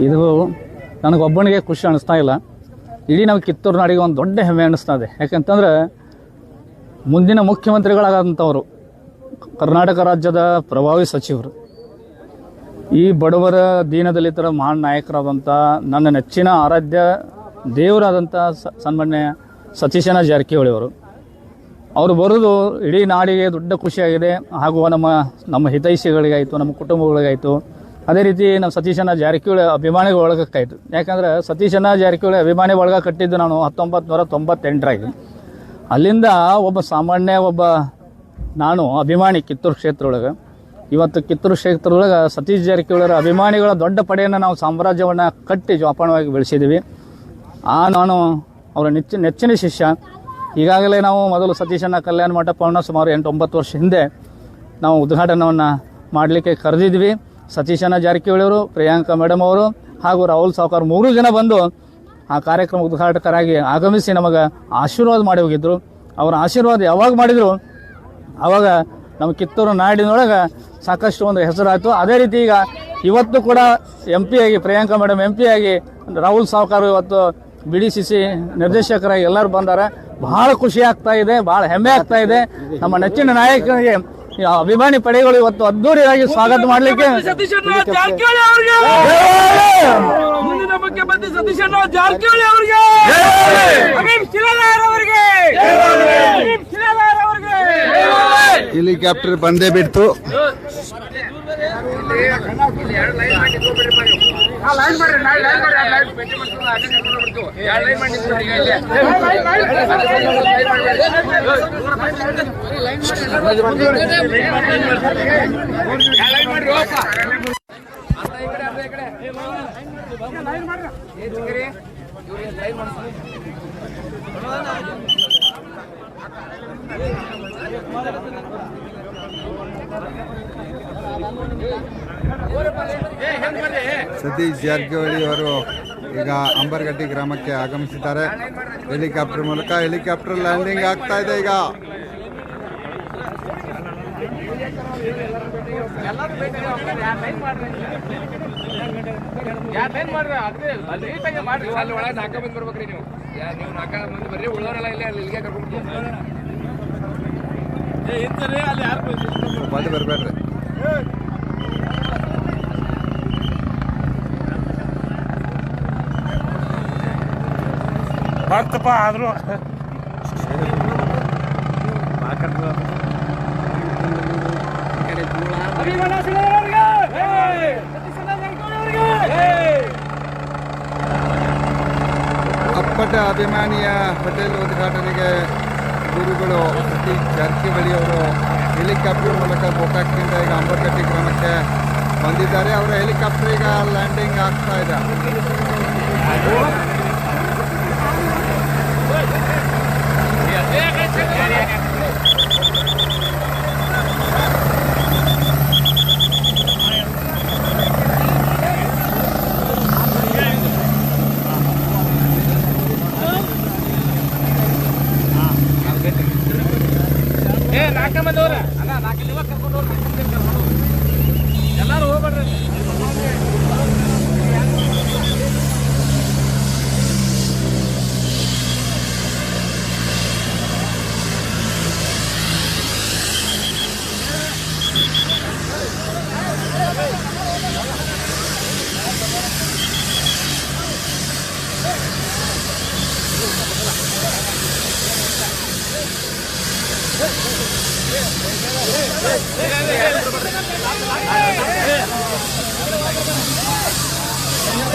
ಇದು ನನಗೊಬ್ಬನಿಗೆ ಖುಷಿ ಅನ್ನಿಸ್ತಾ ಇಲ್ಲ, ಇಡೀ ನಮ್ಮ ಕಿತ್ತೂರು ನಾಡಿಗೆ ಒಂದು ದೊಡ್ಡ ಹೆಮ್ಮೆ ಅನ್ನಿಸ್ತಾ ಇದೆ. ಯಾಕೆಂತಂದರೆ ಮುಂದಿನ ಮುಖ್ಯಮಂತ್ರಿಗಳಾದಂಥವರು ಕರ್ನಾಟಕ ರಾಜ್ಯದ ಪ್ರಭಾವಿ ಸಚಿವರು, ಈ ಬಡವರ ದೀನದಲಿತರ ಮಹಾನ್ ನಾಯಕರಾದಂಥ ನನ್ನ ನೆಚ್ಚಿನ ಆರಾಧ್ಯ ದೇವರಾದಂಥ ಸನ್ಮಾನ್ಯ ಸತೀಶಣ್ಣ ಜಾರಕಿಹೊಳಿ ಅವರು ಬರೋದು ಇಡೀ ನಾಡಿಗೆ ದೊಡ್ಡ ಖುಷಿಯಾಗಿದೆ. ಹಾಗೂ ನಮ್ಮ ಹಿತೈಷಿಗಳಿಗಾಯಿತು, ನಮ್ಮ ಕುಟುಂಬಗಳಿಗಾಯಿತು, ಅದೇ ರೀತಿ ನಮ್ಮ ಸತೀಶಣ್ಣ ಜಾರಕಿಹೊಳಿ ಅಭಿಮಾನಿಗಳ ಒಳಗಕ್ಕಾಯಿತು. ಯಾಕಂದರೆ ಸತೀಶಣ್ಣ ಜಾರಕಿಹೊಳಿ ಅಭಿಮಾನಿ ಒಳಗೆ ಕಟ್ಟಿದ್ದು ನಾನು 1998 ಅಲ್ಲಿಂದ ಒಬ್ಬ ಸಾಮಾನ್ಯ ನಾನು ಅಭಿಮಾನಿ ಕಿತ್ತೂರು ಕ್ಷೇತ್ರ ಒಳಗೆ. ಇವತ್ತು ಕಿತ್ತೂರು ಕ್ಷೇತ್ರದೊಳಗೆ ಸತೀಶ್ ಜಾರಕಿಹೊಳಿ ಅಭಿಮಾನಿಗಳ ದೊಡ್ಡ ಪಡೆಯನ್ನು ನಾವು ಸಾಮ್ರಾಜ್ಯವನ್ನು ಕಟ್ಟಿ ಜೋಪಾನವಾಗಿ ಬೆಳೆಸಿದ್ದೀವಿ. ನಾನು ಅವರ ನೆಚ್ಚಿನ ಶಿಷ್ಯ. ಈಗಾಗಲೇ ನಾವು ಮೊದಲು ಸತೀಶಣ್ಣ ಕಲ್ಯಾಣ ಮಂಟಪವನ್ನು ಸುಮಾರು 8-9 ವರ್ಷ ಹಿಂದೆ ನಾವು ಉದ್ಘಾಟನೆಯನ್ನು ಮಾಡಲಿಕ್ಕೆ ಕರೆದಿದ್ವಿ. ಸತೀಶಣ್ಣ ಜಾರಕಿಹೊಳಿ ಅವರು, ಪ್ರಿಯಾಂಕಾ ಮೇಡಮ್ ಅವರು ಹಾಗೂ ರಾಹುಲ್ ಸಾವ್ಕಾರ್ 3 ಜನ ಬಂದು ಆ ಕಾರ್ಯಕ್ರಮ ಉದ್ಘಾಟಕರಾಗಿ ಆಗಮಿಸಿ ನಮಗೆ ಆಶೀರ್ವಾದ ಮಾಡಿ ಹೋಗಿದ್ದರು. ಅವರ ಆಶೀರ್ವಾದ ಯಾವಾಗ ಮಾಡಿದರು ಆವಾಗ ನಮ್ಮ ಕಿತ್ತೂರು ನಾಡಿನೊಳಗೆ ಸಾಕಷ್ಟು ಒಂದು ಹೆಸರಾಯಿತು. ಅದೇ ರೀತಿ ಈಗ ಇವತ್ತು ಕೂಡ MP ಆಗಿ ಪ್ರಿಯಾಂಕಾ ಮೇಡಮ್ MP ಆಗಿ, ರಾಹುಲ್ ಸಾವ್ಕಾರ್ ಇವತ್ತು BDCC ನಿರ್ದೇಶಕರಾಗಿ ಎಲ್ಲರೂ ಬಂದಾರೆ. ಬಹಳ ಖುಷಿ ಆಗ್ತಾ ಇದೆ, ಬಹಳ ಹೆಮ್ಮೆ ಆಗ್ತಾ ಇದೆ. ನಮ್ಮ ನೆಚ್ಚಿನ ನಾಯಕನಿಗೆ ಅಭಿಮಾನಿ ಪಡೆಗಳು ಇವತ್ತು ಅದ್ದೂರಿಯಾಗಿ ಸ್ವಾಗತ ಮಾಡಲಿಕ್ಕೆ ಹೆಲಿಕಾಪ್ಟರ್ ಬಂದೇ ಬಿಡ್ತು. ಸತೀಶ್ ಜಾರಕಿಹೊಳಿ ಅವರು ಈಗ ಅಂಬರ್ಗಟ್ಟಿ ಗ್ರಾಮಕ್ಕೆ ಆಗಮಿಸಿದ್ದಾರೆ. ಹೆಲಿಕಾಪ್ಟರ್ ಮೂಲಕ ಹೆಲಿಕಾಪ್ಟರ್ ಲ್ಯಾಂಡಿಂಗ್ ಆಗ್ತಾ ಇದೆ. ಈಗ ಬಂದು ಬರ್ಬೇಡ್ರಿ. ಬಂತಪ್ಪ ಆದ್ರೂ ಅಪ್ಪಟ ಅಭಿಮಾನಿಯ ಹೋಟೆಲ್ ಉದ್ಘಾಟನೆಗೆ ಗುರುಗಳು ಸತೀಶ್ ಜಾರಕಿಹೊಳಿ ಅವರು ಹೆಲಿಕಾಪ್ಟರ್ ಮೂಲಕ ಗೋಕಾಕ್ನಿಂದ ಈಗ ಅಂಬರ್ಗಟ್ಟಿ ಗ್ರಾಮಕ್ಕೆ ಬಂದಿದ್ದಾರೆ. ಅವರ ಹೆಲಿಕಾಪ್ಟರ್ ಈಗ ಲ್ಯಾಂಡಿಂಗ್ ಆಗ್ತಾ ಇದೆ. ಎಲ್ಲರೂ ಹೋಗ್ಬೇಡ್ರಿ.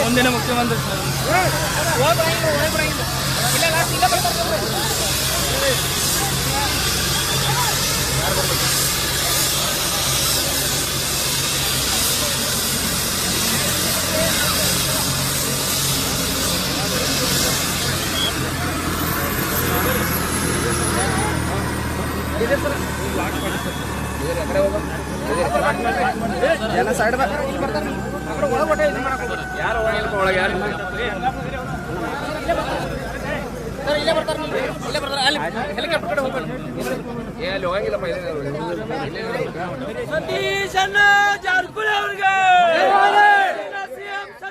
ಮುಂದಿನ ಮುಖ್ಯಮಂತ್ರಿ ಜನ ಸೈಡ್ ಯಾರು ಒಳಗೆ ಯಾರು ಇಲ್ಲೇ ಬರ್ತಾರೆ ಅಲ್ಲಿ ಹೆಲಿಕಾಪ್ಟರ್ ಕಡೆ ಹೋಗ್ತಾರೆ. ಅಲ್ಲಿ ಹೋಗಂಗಿಲ್ಲಪ್ಪ. ಸತೀಶಣ್ಣ ಜಾರಕಿಹೊಳಿ ಅವರಿಗೆ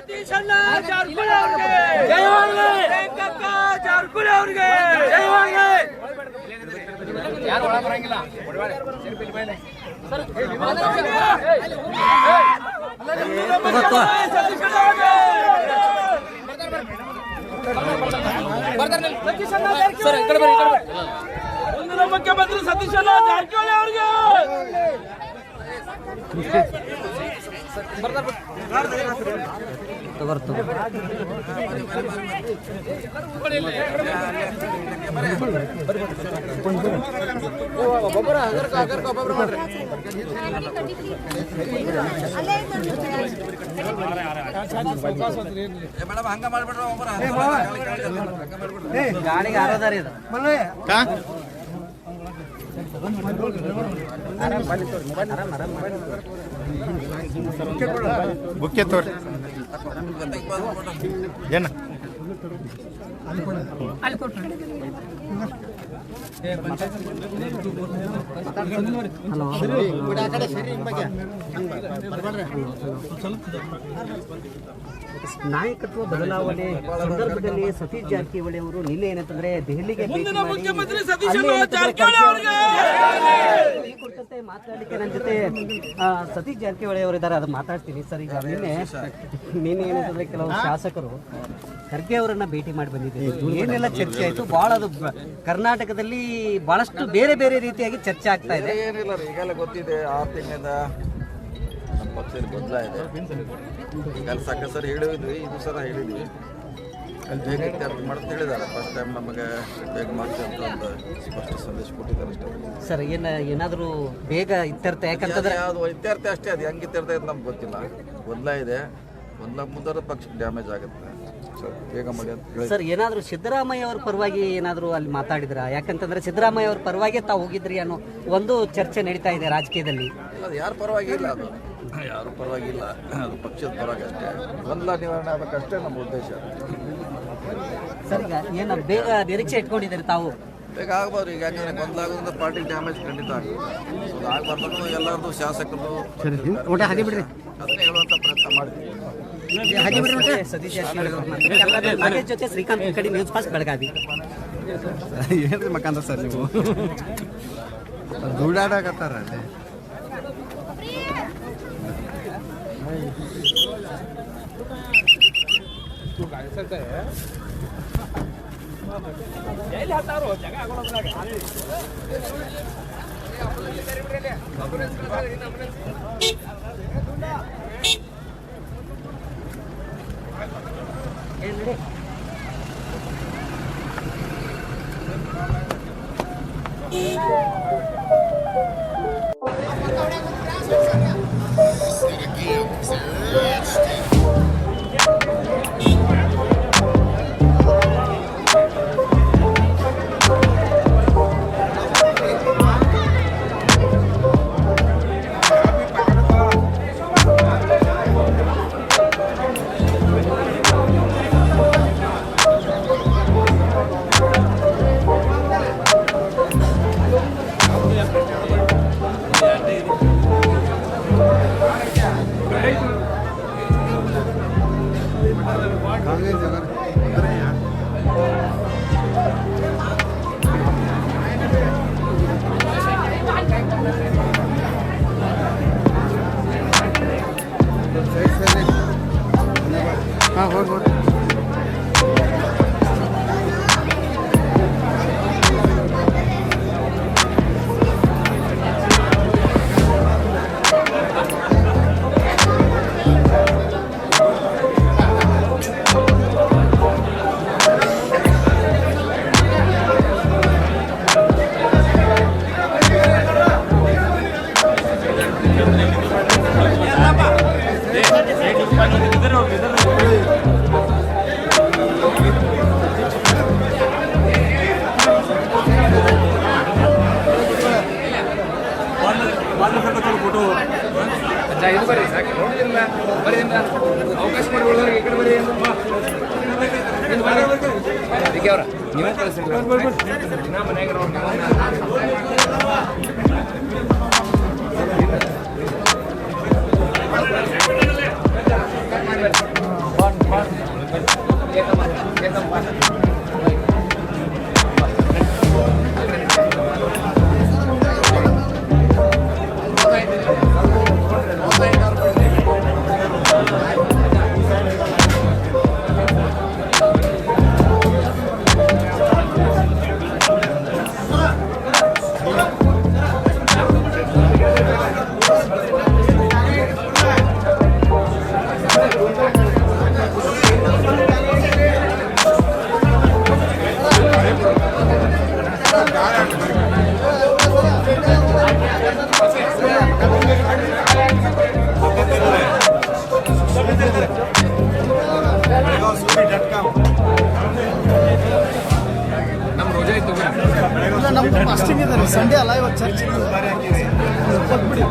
ಸತೀಶ್ ಅಣ್ಣ ಜಾರಕಿಹೊಳಿ ಅವರಿಗೆ ಜಯವಾಗಲಿ. ರೇಖಕ್ಕ ಜಾರಕಿಹೊಳಿ ಅವರಿಗೆ ಜಯವಾಗಲಿ. ಯಾರು ಒಳ ಬರಂಗಿಲ್ಲ. ಮುಂದಿನ ಮುಖ್ಯಮಂತ್ರಿ ಸತೀಶ್ ಅಣ್ಣ ಜಾರಕಿಹೊಳಿ ಅವರಿಗೆ ಗಾಡಿಗೆ ಆರೋದಾರಿ ಇದು ಬುಕ್ಕೆ ತೋರಿ ಏನ ನಾಯಕತ್ವ ಬದಲಾವಣೆ ಸಂದರ್ಭದಲ್ಲಿ ಸತೀಶ್ ಜಾರಕಿಹೊಳಿ ಅವರು ನಿನ್ನೆ ಏನಂತಂದ್ರೆ ದೆಹಲಿಗೆ ಭೇಟಿ ಮಾಡಿ ಈ ಕುರಿತಂತೆ ಮಾತಾಡಲಿಕ್ಕೆ ನನ್ನ ಜೊತೆ ಸತೀಶ್ ಜಾರಕಿಹೊಳಿ ಅವರು ಇದ್ದಾರೆ, ಅದು ಮಾತಾಡ್ತೀನಿ ಸರ್. ಈಗ ನಿನ್ನೆ ಏನಂತಂದ್ರೆ ಕೆಲವು ಶಾಸಕರು ಖರ್ಗೆ ಅವರನ್ನ ಭೇಟಿ ಮಾಡಿ ಬಂದಿದ್ದೀವಿ, ಏನೆಲ್ಲ ಚರ್ಚೆ ಆಯಿತು, ಭಾಳ ಅದು ಕರ್ನಾಟಕದಲ್ಲಿ ಬಹಳಷ್ಟು ಬೇರೆ ಬೇರೆ ರೀತಿಯಾಗಿ ಚರ್ಚೆ ಆಗ್ತಾ ಇದೆ. ಏನಿಲ್ಲ ರೀ, ಈಗೆಲ್ಲ ಗೊತ್ತಿದೆ 6 ತಿಂಗಳಿಂದ ನಮ್ಮ ಪಕ್ಷದಲ್ಲಿ ಬದಲಾಗಿದೆ. ಈಗೆಲ್ಲ ಸಾಕಷ್ಟು ಸರಿ ಹೇಳಿದ್ವಿ, ಇದು ಸಲ ಹೇಳಿದ್ವಿ, ಅಲ್ಲಿ ಬೇಗ ಇತ್ಯರ್ಥ ಮಾಡ್ತಾ ಹೇಳಿದ್ದಾರೆ. ಫಸ್ಟ್ ಟೈಮ್ ನಮಗೆ ಬೇಗ ಮಾಡ್ತೀವಿ ಅಂತ ಒಂದು ಸ್ಪಷ್ಟ ಸಂದೇಶ ಕೊಟ್ಟಿದ್ದಾರೆ ಅಷ್ಟೇ ಸರ್. ಏನಾದರೂ ಬೇಗ ಇತ್ಯರ್ಥ, ಯಾಕಂತಂದ್ರೆ ಅದು ಇತ್ಯರ್ಥ ಅಷ್ಟೇ, ಅದು ಹೆಂಗೆ ಇತ್ಯರ್ಥ ಇದೆ ನಮ್ಗೆ ಗೊತ್ತಿಲ್ಲ. ಬದಲಾಗಿದೆ, ಮುಂದರ ಪಕ್ಷಕ್ಕೆ ಡ್ಯಾಮೇಜ್ ಆಗುತ್ತೆ, ಸರ್ ಬೇಗ ಮಾಡಿ ಅಂತ ಹೇಳಿ. ಸರ್, ಏನಾದರೂ ಸಿದ್ದರಾಮಯ್ಯ ಅವ್ರ ಪರವಾಗಿ ಏನಾದರೂ ಅಲ್ಲಿ ಮಾತಾಡಿದ್ರ? ಯಾಕಂತಂದ್ರೆ ಸಿದ್ದರಾಮಯ್ಯ ಅವ್ರ ಪರವಾಗಿ ತಾವು ಹೋಗಿದ್ರಿ ಅನ್ನೋ ಒಂದು ಚರ್ಚೆ ನಡೀತಾ ಇದೆ ರಾಜಕೀಯದಲ್ಲಿ. ಅದು ಯಾರ ಪರವಾಗಿಲ್ಲ, ಅದು ಯಾರು ಪರವಾಗಿಲ್ಲ, ಅದು ಪಕ್ಷದ ಪರವಾಗಿ ಅಷ್ಟೇ. ಗೊಂದಲ ನಿವಾರಣೆ ಆಗಬೇಕಷ್ಟೇ ನಮ್ಮ ಉದ್ದೇಶ. ಸರ್, ಈಗ ಏನು ಬೇಗ ನಿರೀಕ್ಷೆ ಇಟ್ಕೊಂಡಿದ್ದಾರೆ ತಾವು? ಬೇಗ ಆಗ್ಬೋದು. ಈಗ ಯಾಕಂದರೆ ಗೊಂದಲ ಆಗೋದ್ರಿಂದ ಪಾರ್ಟಿಗೆ ಡ್ಯಾಮೇಜ್ ಖಂಡಿತ ಆಗುತ್ತೆ. ಸೊ ಅದು ಆಗಬಾರ್ದು. ಎಲ್ಲರದು ಶಾಸಕರು ಅದನ್ನೇ ಹೇಳುವಂಥ ಪ್ರಯತ್ನ ಮಾಡ್ತೀವಿ. ಸತೀಶ್ ಜಾರಕಿಹೊಳಿ ಅವ್ರ ನಾಗೇಶ್ ಜೊತೆ ಶ್ರೀಕಾಂತ್ ಕಡೆ ನ್ಯೂಸ್ ಫಾಸ್ಟ್ ಬೆಳಗಾವಿ. ಏನ್ರಿ ಮಕ್ಕಂದ ಸರ್ ನೀವು ದುಡ್ಡಾಡಕತ್ತಾರ ಅಲ್ಲಿ. ಎಲ್ಲಿ ಹತ್ತಾರು ಜಾಗ ಆಗೋದ್ರಾಗ ಹಾಂ ಹೋಗ್ಬೋದು. ಇದು ಬರ್ರಿ ಸಾಕು ನೋಡಿದಿಲ್ಲ ಬರೀ ಅವಕಾಶ ಮಾಡಿ ಈ ಕಡೆ ಬರ್ರಿ ಅದಕ್ಕೆ ಅವ್ರ ನೀವೇ ಕಳಿಸ್ರಿ ನಾ ಮನ್ಯಾಗ ನೋಡಿ ಫಾಸ್ಟಿಂಗ್ ಇದೆ ಸಂಡೇ ಅಲ್ಲ ಇವತ್ತು ಚರ್ಚ್ ಕೊಟ್ಬಿಡಿ.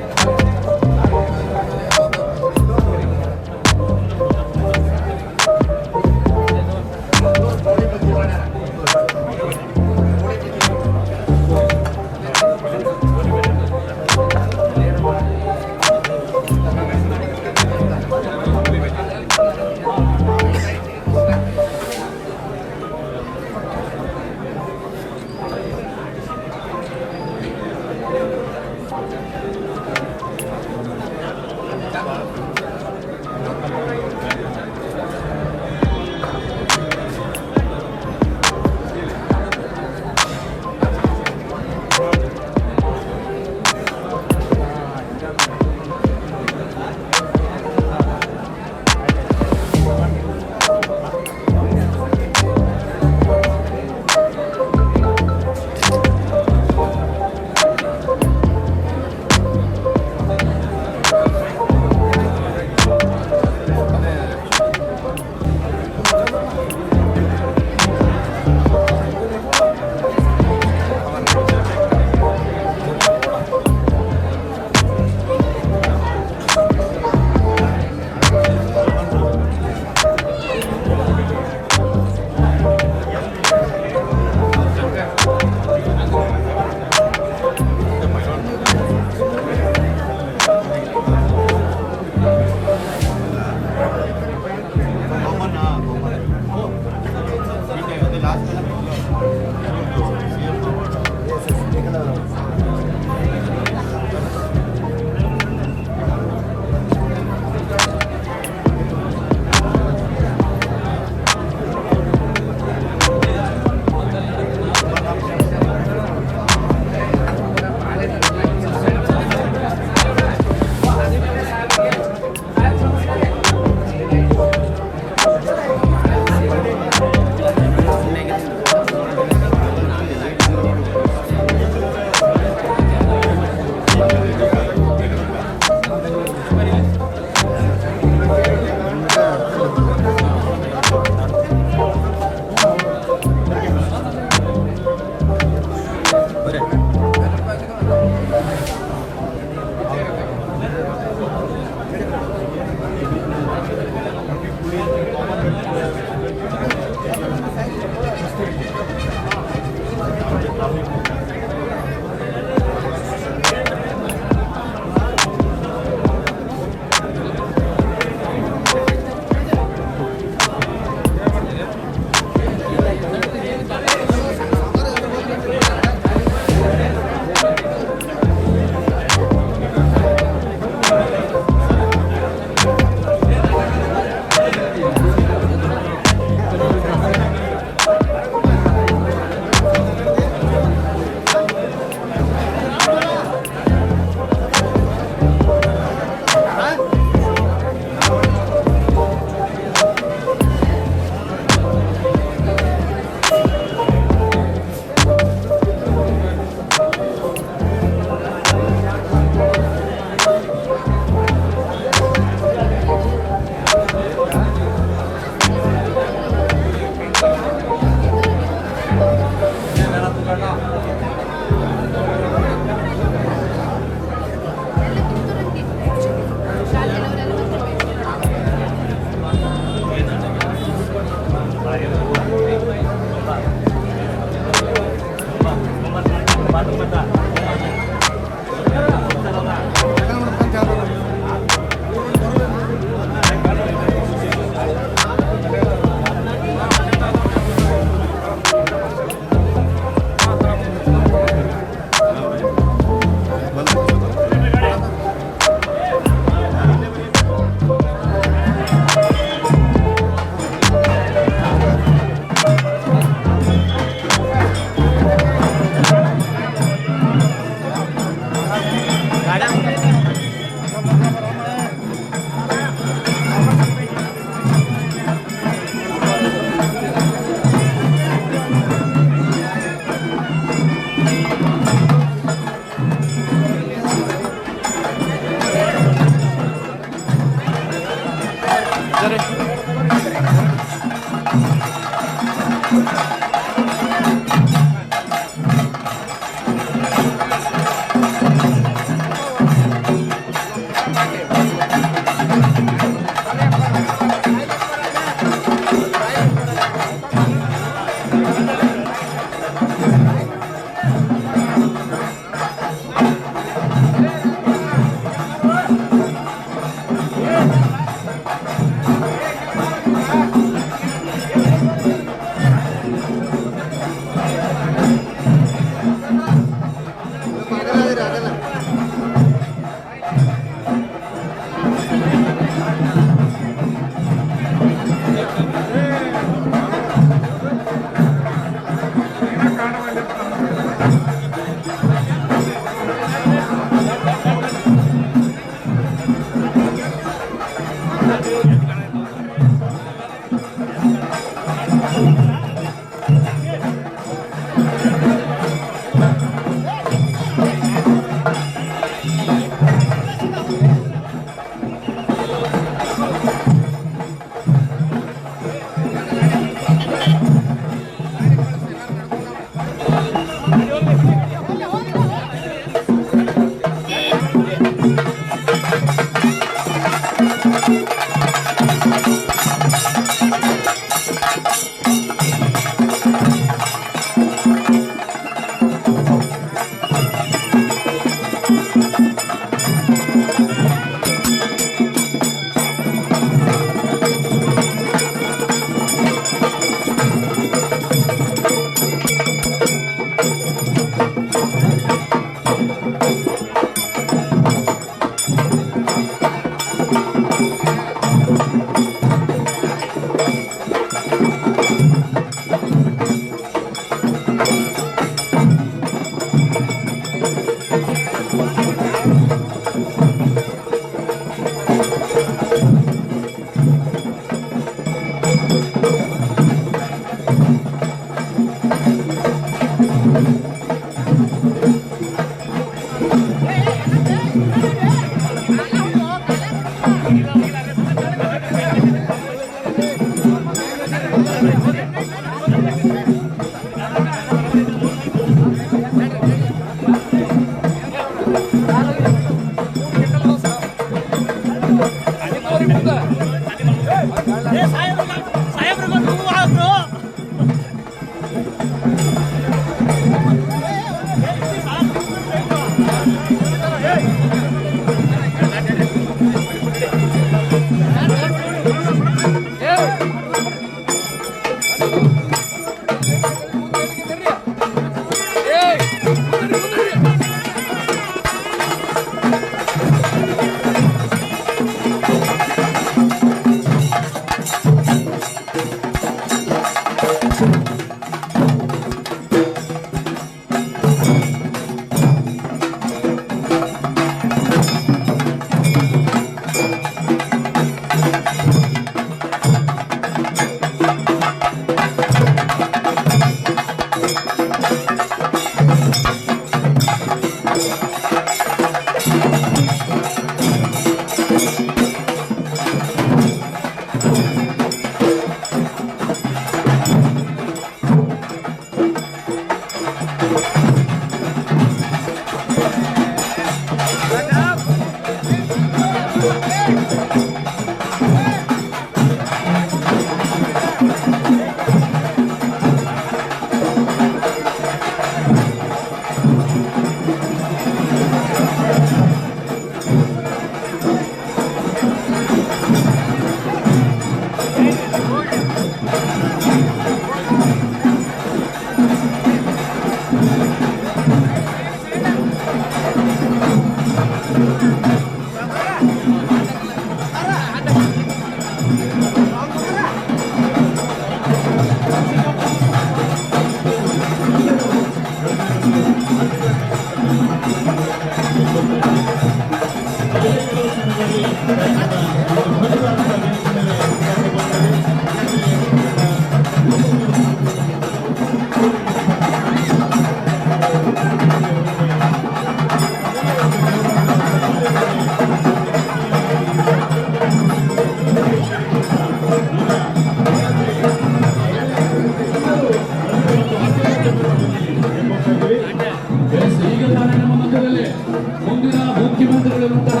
ಮುಂದಿನ ಮುಖ್ಯಮಂತ್ರಿಗಳಿರುವಂತಹ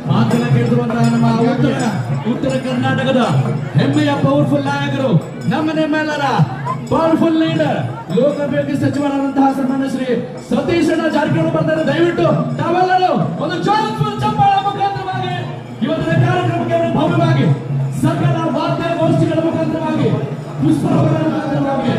ಮಾತನ್ನ ಕೇಳಿರುವಂತಹ ನಮ್ಮ ಉತ್ತರ ಕರ್ನಾಟಕದ ಹೆಮ್ಮೆಯ ಪವರ್ಫುಲ್ ನಾಯಕರು, ನಮ್ಮ ನಿಮ್ಮೆಲ್ಲರ ಪವರ್ಫುಲ್ ಲೀಡರ್, ಲೋಕೋಪಯೋಗಿ ಸಚಿವರಾದಂತಹ ಸನ್ಮಾನ್ಯ ಶ್ರೀ ಸತೀಶ್ ಅಣ್ಣ ಜಾರಕಿಹೊಳಿ ಬರ್ತಾರೆ. ದಯವಿಟ್ಟು ತಾವೆಲ್ಲರೂ ಒಂದು ಚಪ್ಪಾಳ ಮುಖಾಂತರವಾಗಿ ಇವತ್ತಿನ ಕಾರ್ಯಕ್ರಮಕ್ಕೆ ಭವ್ಯವಾಗಿ ಸಕಲ ವಾದ್ಯ ಗೋಷ್ಠಿಗಳ ಮುಖಾಂತರವಾಗಿ ಪುಷ್ಪಗಳ ಮುಖಾಂತರವಾಗಿ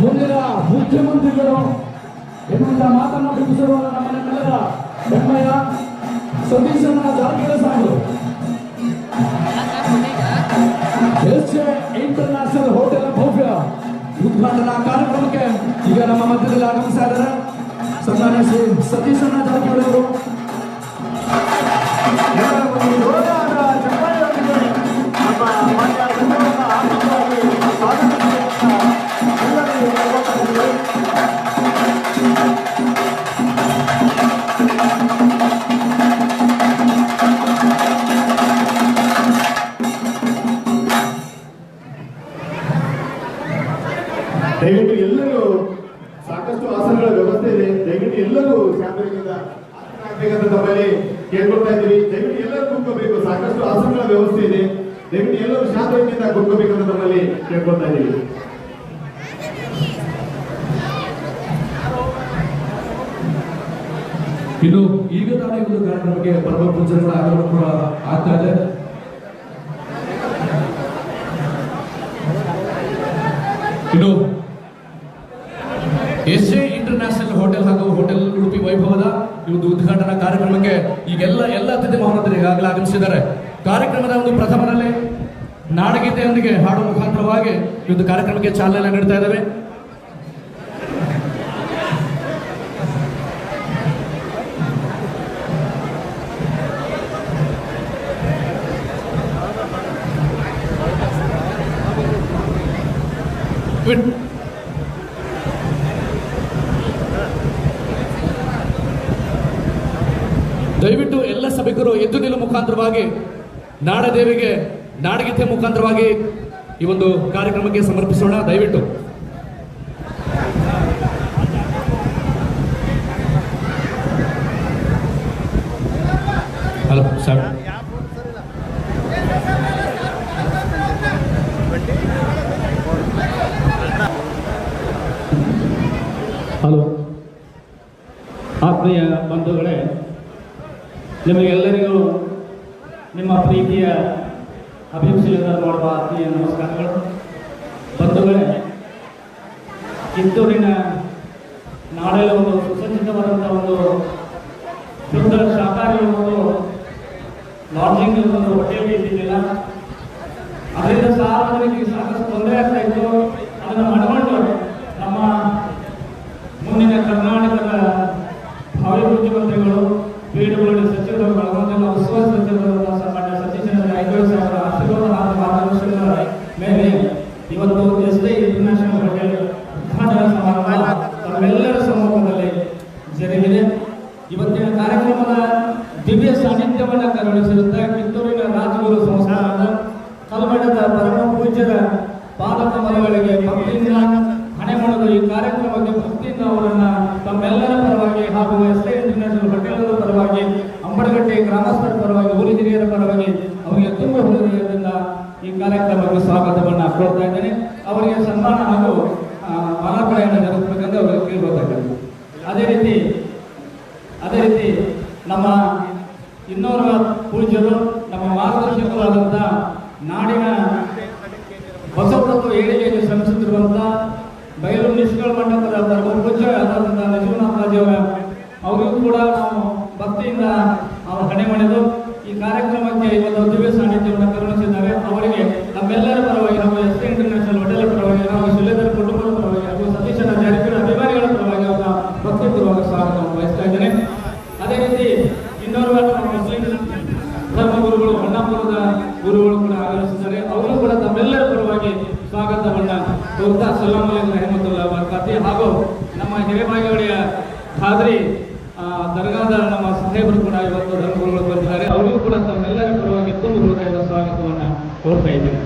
ಮುಂದಿನ ಮುಖ್ಯಮಂತ್ರಿಗಳು ಎನ್ನುವಂತ ಮಾತನ್ನು ಮುಗಿಸಿರುವ ನಮ್ಮ ನಮ್ಮೆಲ್ಲರ ಹೆಮ್ಮೆಯ ಸತೀಶಣ್ಣ ಜಾರಕಿಹೊಳಿ ಸಾಹೇಬರು ಎಸ್ಎ ಇಂಟರ್ನ್ಯಾಷನಲ್ ಹೋಟೆಲ್ ಭವ್ಯ ಉದ್ಘಾಟನಾ ಕಾರ್ಯಕ್ರಮಕ್ಕೆ ಈಗ ನಮ್ಮ ಮಧ್ಯದಲ್ಲಿ ಆಗಮಿಸ್ತಾ ಇದ್ದಾರೆ ಸನ್ಮಾನ್ಯ ಶ್ರೀ ಸತೀಶಣ್ಣ ಜಾರಕಿಹೊಳಿ ಅವರು. ದಯವಿಟ್ಟು ಎಲ್ಲರೂ ಸಾಕಷ್ಟು ಆಸನಗಳ ವ್ಯವಸ್ಥೆ ಇದೆ. ದಯವಿಟ್ಟು ಎಲ್ಲರೂ ಶಾಂತದಿಂದ ಆಗ್ಬೇಕಂತ ತಮ್ಮಲ್ಲಿ ಕೇಳ್ಕೊಳ್ತಾ ಇದ್ದೀವಿ. ದಯವಿಟ್ಟು ಎಲ್ಲರೂ ಕೂತ್ಕೋಬೇಕು. ಸಾಕಷ್ಟು ಆಸನಗಳ ವ್ಯವಸ್ಥೆ ಇದೆ. ದಯವಿಟ್ಟು ಎಲ್ಲರೂ ಶಾಂತದಿಂದ ಕೂತ್ಕೋಬೇಕಂತ ತಮ್ಮಲ್ಲಿ ಕೇಳ್ಕೊಳ್ತಾ ಇದ್ದೀವಿ. ಇನ್ನು ಈಗ ತಾನೇ ಒಂದು ಕಾರ್ಯಕ್ರಮಕ್ಕೆ ಪರಮ ಪೂಜೆಗಳ ಆಗಮನ ಕೂಡ ಆಗ್ತಾ ಇದೆ. ಇನ್ನು ಎಸ್ಎ ಇಂಟರ್ನ್ಯಾಷನಲ್ ಹೋಟೆಲ್ ಹಾಗೂ ಹೋಟೆಲ್ ಉಡುಪಿ ವೈಭವದ ಈ ಒಂದು ಉದ್ಘಾಟನಾ ಕಾರ್ಯಕ್ರಮಕ್ಕೆ ಈಗೆಲ್ಲ ಅತಿಥಿ ಮಹಾನುಭಾವರು ಈಗಾಗಲೇ ಆಗಮಿಸಿದ್ದಾರೆ. ಕಾರ್ಯಕ್ರಮದ ಒಂದು ಪ್ರಥಮದಲ್ಲಿ ನಾಡಗೀತೆಯೊಂದಿಗೆ ಹಾಡುವ ಮುಖಾಂತರವಾಗಿ ಈ ಒಂದು ಕಾರ್ಯಕ್ರಮಕ್ಕೆ ಚಾಲನೆ ನೀಡ್ತಾ ಇದ್ದೇವೆ. ದಯವಿಟ್ಟು ಎಲ್ಲ ಸಭಿಕರು ಎದ್ದು ನಿಲ್ಲುವ ಮುಖಾಂತರವಾಗಿ ನಾಡದೇವಿಗೆ ನಾಡಗೀತೆ ಮುಖಾಂತರವಾಗಿ ಈ ಒಂದು ಕಾರ್ಯಕ್ರಮಕ್ಕೆ ಸಮರ್ಪಿಸೋಣ. ದಯವಿಟ್ಟು ಹಲೋ ಸರ್, ಹಲೋ ಆತ್ಮೀಯ ಬಂಧುಗಳೇ, ನಿಮಗೆಲ್ಲರಿಗೂ ನಿಮ್ಮ ಪ್ರೀತಿಯ ಅಭಿರುಚಿಯಿಂದ ಮಾಡುವ ಆತ್ಮೀಯ ನಮಸ್ಕಾರಗಳು. ಬಂಧುಗಳೇ, ಕಿತ್ತೂರಿನ ನಾಡಲ್ಲಿ ಒಂದು ಸುಸಜ್ಜಿತವಾದಂಥ ಒಂದು ಶುದ್ಧ ಶಾಕಾಹಾರಿ ಒಂದು ಲಾಡ್ಜಿಂಗ್ ಒಂದು ಹೋಟೆಲ್ ಇದ್ದಿದ್ದಿಲ್ಲ. ಅದರಿಂದ ಸಾರ್ವಜನಿಕರಿಗೆ ಸಾಕಷ್ಟು ತೊಂದರೆ ಆಗ್ತಾ ಇತ್ತು. ಅದನ್ನು ಮಾಡಿಕೊಂಡು ನಮ್ಮ ಮುಂದಿನ ಕರ್ನಾಟಕದ ಭಾವಿ ಮುಖ್ಯಮಂತ್ರಿಗಳು, PWD ಸಚಿವರು, ಒಳಗೊಂಡಿರುವ ಉಸ್ತುವಾರಿ ಸಚಿವರಾದ ಸನ್ಮಾನ್ಯ ಸತೀಶ್ ಚಂದ್ರ ಜಾರಕಿಹೊಳಿ ಅವರ ಆಶೀರ್ವಾದ ಹಾಗೂ ಮಾರ್ಗದರ್ಶನದ ಮೇಲೆ ಇವತ್ತು SI ಇಂಟರ್ನ್ಯಾಷನಲ್ ಹೋಟೆಲ್ ಉದ್ಘಾಟನಾ ಸಮಾರಂಭ ತಮ್ಮೆಲ್ಲರ ಸಮ್ಮುಖದಲ್ಲಿ ಜರುಗಿದೆ. ಇವತ್ತಿನ ಕಾರ್ಯಕ್ರಮದ ದಿವ್ಯ ಸಾನ್ನಿಧ್ಯವನ್ನು ಕರುಣಿಸಿರುತ್ತಾ ಕಿತ್ತೂರಿನ ರಾಜಗುರು ಸಂಸ್ಥಾನದ ಕಲ್ಮಠದ ಪರಮ ಪೂಜ್ಯರ ಪಾದಕಮಲಗಳಿಗೆ ಭಕ್ತಿಯಿಂದ ಹಣೆ ಮಾಡಲು ಈ ಕಾರ್ಯಕ್ರಮಕ್ಕೆ ಭಕ್ತಿಯಿಂದ ಅವರನ್ನ ತಮ್ಮೆಲ್ಲರ ಪರವಾಗಿ ಹಾಗೂ SI ಇಂಟರ್ನ್ಯಾಷನಲ್ ಹೋಟೆಲ್ ಪರವಾಗಿ, ಅಂಬಡಗಟ್ಟೆ ಗ್ರಾಮಸ್ಥರ ಪರವಾಗಿ, ಊರಿ ಹಿರಿಯರ ಪರವಾಗಿ ಅವರಿಗೆ ತುಂಬ ಹೃದಯದಿಂದ ಈ ಕಾರ್ಯಕ್ರಮಕ್ಕೆ ಸ್ವಾಗತವನ್ನು ಕೋರ್ತಾ ಇದ್ದೇನೆ. ಅವರಿಗೆ ಸನ್ಮಾನ ಹಾಗೂ ಮಾಲಾರ್ಪಣೆಯನ್ನು ಜರುಗಿಸಬೇಕೆಂದು ಅವರಿಗೆ ಕೇಳ್ಬೋದಾಗಿದೆ. ಅದೇ ರೀತಿ ನಮ್ಮ ಇನ್ನೋರ್ವ ಪೂಜ್ಯರು, ನಮ್ಮ ಮಾರ್ಗದರ್ಶಕರಾದಂಥ ನಾಡಿನ ಬಸವತತ್ವ ಏಳಿಗೆಗೆ ಶ್ರಮಿಸುತ್ತಿರುವಂಥ ಬಯಲು ನಿಷ್ಕಳ ಮಂಡಪದ ಪರಮ ಪೂಜ್ಯ ಆದಂಥ ನಜೀವನಾಥರಾಜಿಯವರ ಅವರಿಗೂ ಕೂಡ ನಾವು ಭಕ್ತಿಯಿಂದ ಅವರು ಹಣೆ ಮಣಿದು ಈ ಕಾರ್ಯಕ್ರಮಕ್ಕೆ ಇವತ್ತು ದಿವ್ಯ ಸಾನ್ನಿಧ್ಯವನ್ನು ಕರುಣಿಸಿದ್ದಾರೆ. ಅವರಿಗೆ ನಮ್ಮೆಲ್ಲರ ಪರವಾಗಿ, ನಮ್ಮ SI ಇಂಟರ್ನ್ಯಾಷನಲ್ ಹೋಟೆಲ್ ಪರವಾಗಿ, ಹಾಗೂ ಶಿಲೇಧರ ಕುಟುಂಬದ ಪರವಾಗಿ, ಹಾಗೂ ಸತೀಶ್ ಜಾರಕಿಹೊಳಿ ಅಭಿಮಾನಿಗಳ ಪರವಾಗಿ ಅವರ ಭಕ್ತಿಪೂರ್ವಕ ಸ್ವಾಗತವನ್ನು ಬಯಸ್ತಾ ಇದ್ದೇನೆ. ಅದೇ ರೀತಿ ಇನ್ನೋರ್ವ ಮುಸ್ಲಿಂ ಧರ್ಮಗುರುಗಳು, ಅಣ್ಣಾಪುರದ ಗುರುಗಳು ಕೂಡ ಆಗಮಿಸಿದ್ದಾರೆ. ಅವರು ಕೂಡ ತಮ್ಮೆಲ್ಲರ ಪರವಾಗಿ ಸ್ವಾಗತವನ್ನು ಕೋರ್ತಾ ಸಲಾಂ ಅಲೈಕುಂ ರಹಮತುಲ್ಲಾಹಿ ವ ಬರಕಾತುಹು. ಹಾಗೂ ನಮ್ಮ ಹಿರೇಬಾಗೇವಾಡಿಯ ಖಾದ್ರಿ ದರ್ಗಾದ ನಮ್ಮ ಸಾಹೇಬರು ಕೂಡ ಇವತ್ತು ಧರ್ಮಗುರುಗಳು ಬರ್ತಿದ್ದಾರೆ. ಅವರಿಗೂ ಕೂಡ ತಮ್ಮೆಲ್ಲರ ಪರವಾಗಿ ತುಂಬ ಹೃದಯದ ಸ್ವಾಗತವನ್ನು ಕೋರ್ತಾ ಇದ್ದೇನೆ.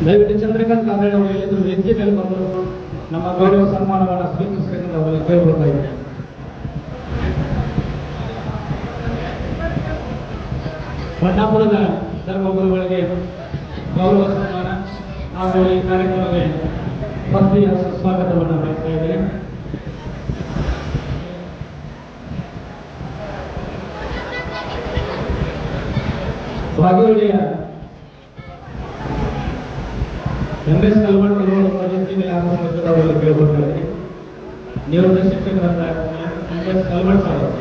ದಯವಿಟ್ಟು ಚಂದ್ರಕಾಂತ್ ಕಾಂಬ್ಳೆ ಅವರು ಎಲ್ಲಿದ್ರು ವೇದಿಕೆ ಮೇಲೆ ಬಂದು ನಮ್ಮ ಗೌರವ ಸನ್ಮಾನವನ್ನು ಸ್ವೀಕರಿಸಬೇಕೆಂದು ಅವರಿಗೆ ಕೇಳ್ಕೊಳ್ತಾ ಇದ್ದೇನೆ. ಬಣ್ಣಾಪುರದ ಧರ್ಮಗುರುಗಳಿಗೆ ಗೌರವ ಸನ್ಮಾನ ಹಾಗೂ ಈ ಕಾರ್ಯಕ್ರಮಕ್ಕೆ ಭಕ್ತಿಯ ಸ್ವಾಗತವನ್ನು ಬಯಸ್ತಾ ಇದ್ದೇನೆ. ಬಾಗೇವಾಡಿಯ MS ಕಲ್ಮಠ ಮೇಲೆ ಆಗಮಿಸಿದವರಲ್ಲಿ ಕೇಳ್ಕೊಳ್ತಾರೆ. ನಿವೃತ್ತ ಶಿಕ್ಷಕರಾದ MS ಕಲ್ಮಠ ಅವರು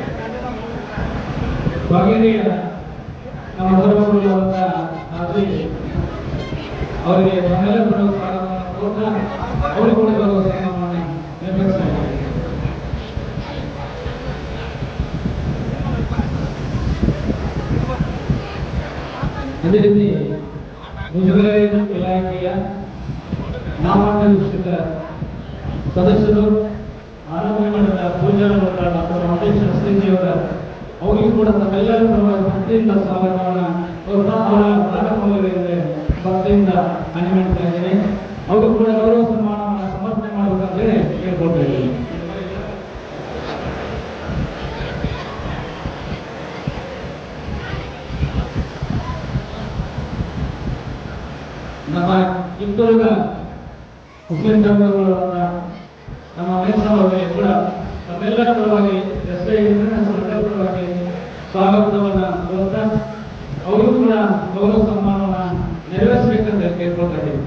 ಬಾಗೇವಾಡಿಯ ನಮ್ಮ ಧರ್ಮಗುರುಗಳಾದ ಅವರಿಗೆ ನಮ್ಮೆಲ್ಲ ಪರವಾಗಿ ಸ್ವಾಗತವನ್ನು ಕೋರ್ತಾ ಅವರಿಗೆ ಕೂಡ ಗೌರವ ಸನ್ಮಾನವನ್ನು ನಿರ್ವಹಿಸ್ತಾ ಇದ್ದಾರೆ. ಅದೇ ರೀತಿ ಮುಜರಾಯಿ ಇಲಾಖೆಯ ನಾಮನಿರ್ದೇಶಿತ ಸದಸ್ಯರು, ಆರೋಗ್ಯ ಮಂಡಲದ ಪೂಜಾರರಾದ ಡಾಕ್ಟರ್ ವೆಂಕಟೇಶ ಶಾಸ್ತ್ರಿಜಿಯವರ ಅವರಿಗೂ ಕೂಡ ತಮ್ಮೆಲ್ಲರ ಪರವಾಗಿ ಭಕ್ತಿಯಿಂದ ಸ್ವಾಗತವನ್ನು ಕೋರ್ತಾ ಅವರ ಕಾರ್ಯಕ್ರಮಗಳಿಗೆ ಭಕ್ತಿಯಿಂದ ಹಣೆ ಮಾಡ್ತಾ ಇದ್ದೇನೆ. ಅವರು ಕೂಡ ಗೌರವ ಸನ್ಮಾನವನ್ನು ಸಮರ್ಪಣೆ ಮಾಡಬೇಕಂತ ಹೇಳಿ ಕೇಳ್ಕೊಳ್ತಾ ಇದ್ದೇನೆ. ನಮ್ಮ ಕಿತ್ತೂರಿನ ಮುಸ್ಲಿಂ ಧರ್ಮಗುರುಗಳಾದ ನಮ್ಮ ಅವರಿಗೆ ಕೂಡ ತಮ್ಮೆಲ್ಲರ ಪರವಾಗಿ SI ಇಂಟರ್ನ್ಯಾಷನಲ್ ಹೋಟೆಲ್ ಪರವಾಗಿ ಸ್ವಾಗತವನ್ನು ಕೋರ್ತಾ ಅವರಿಗೂ ಕೂಡ ಗೌರವ ಸನ್ಮಾನವನ್ನು ನೆರವೇರಿಸಬೇಕಂತ ಕೇಳ್ಕೊಳ್ತಾ ಇದ್ದೀವಿ.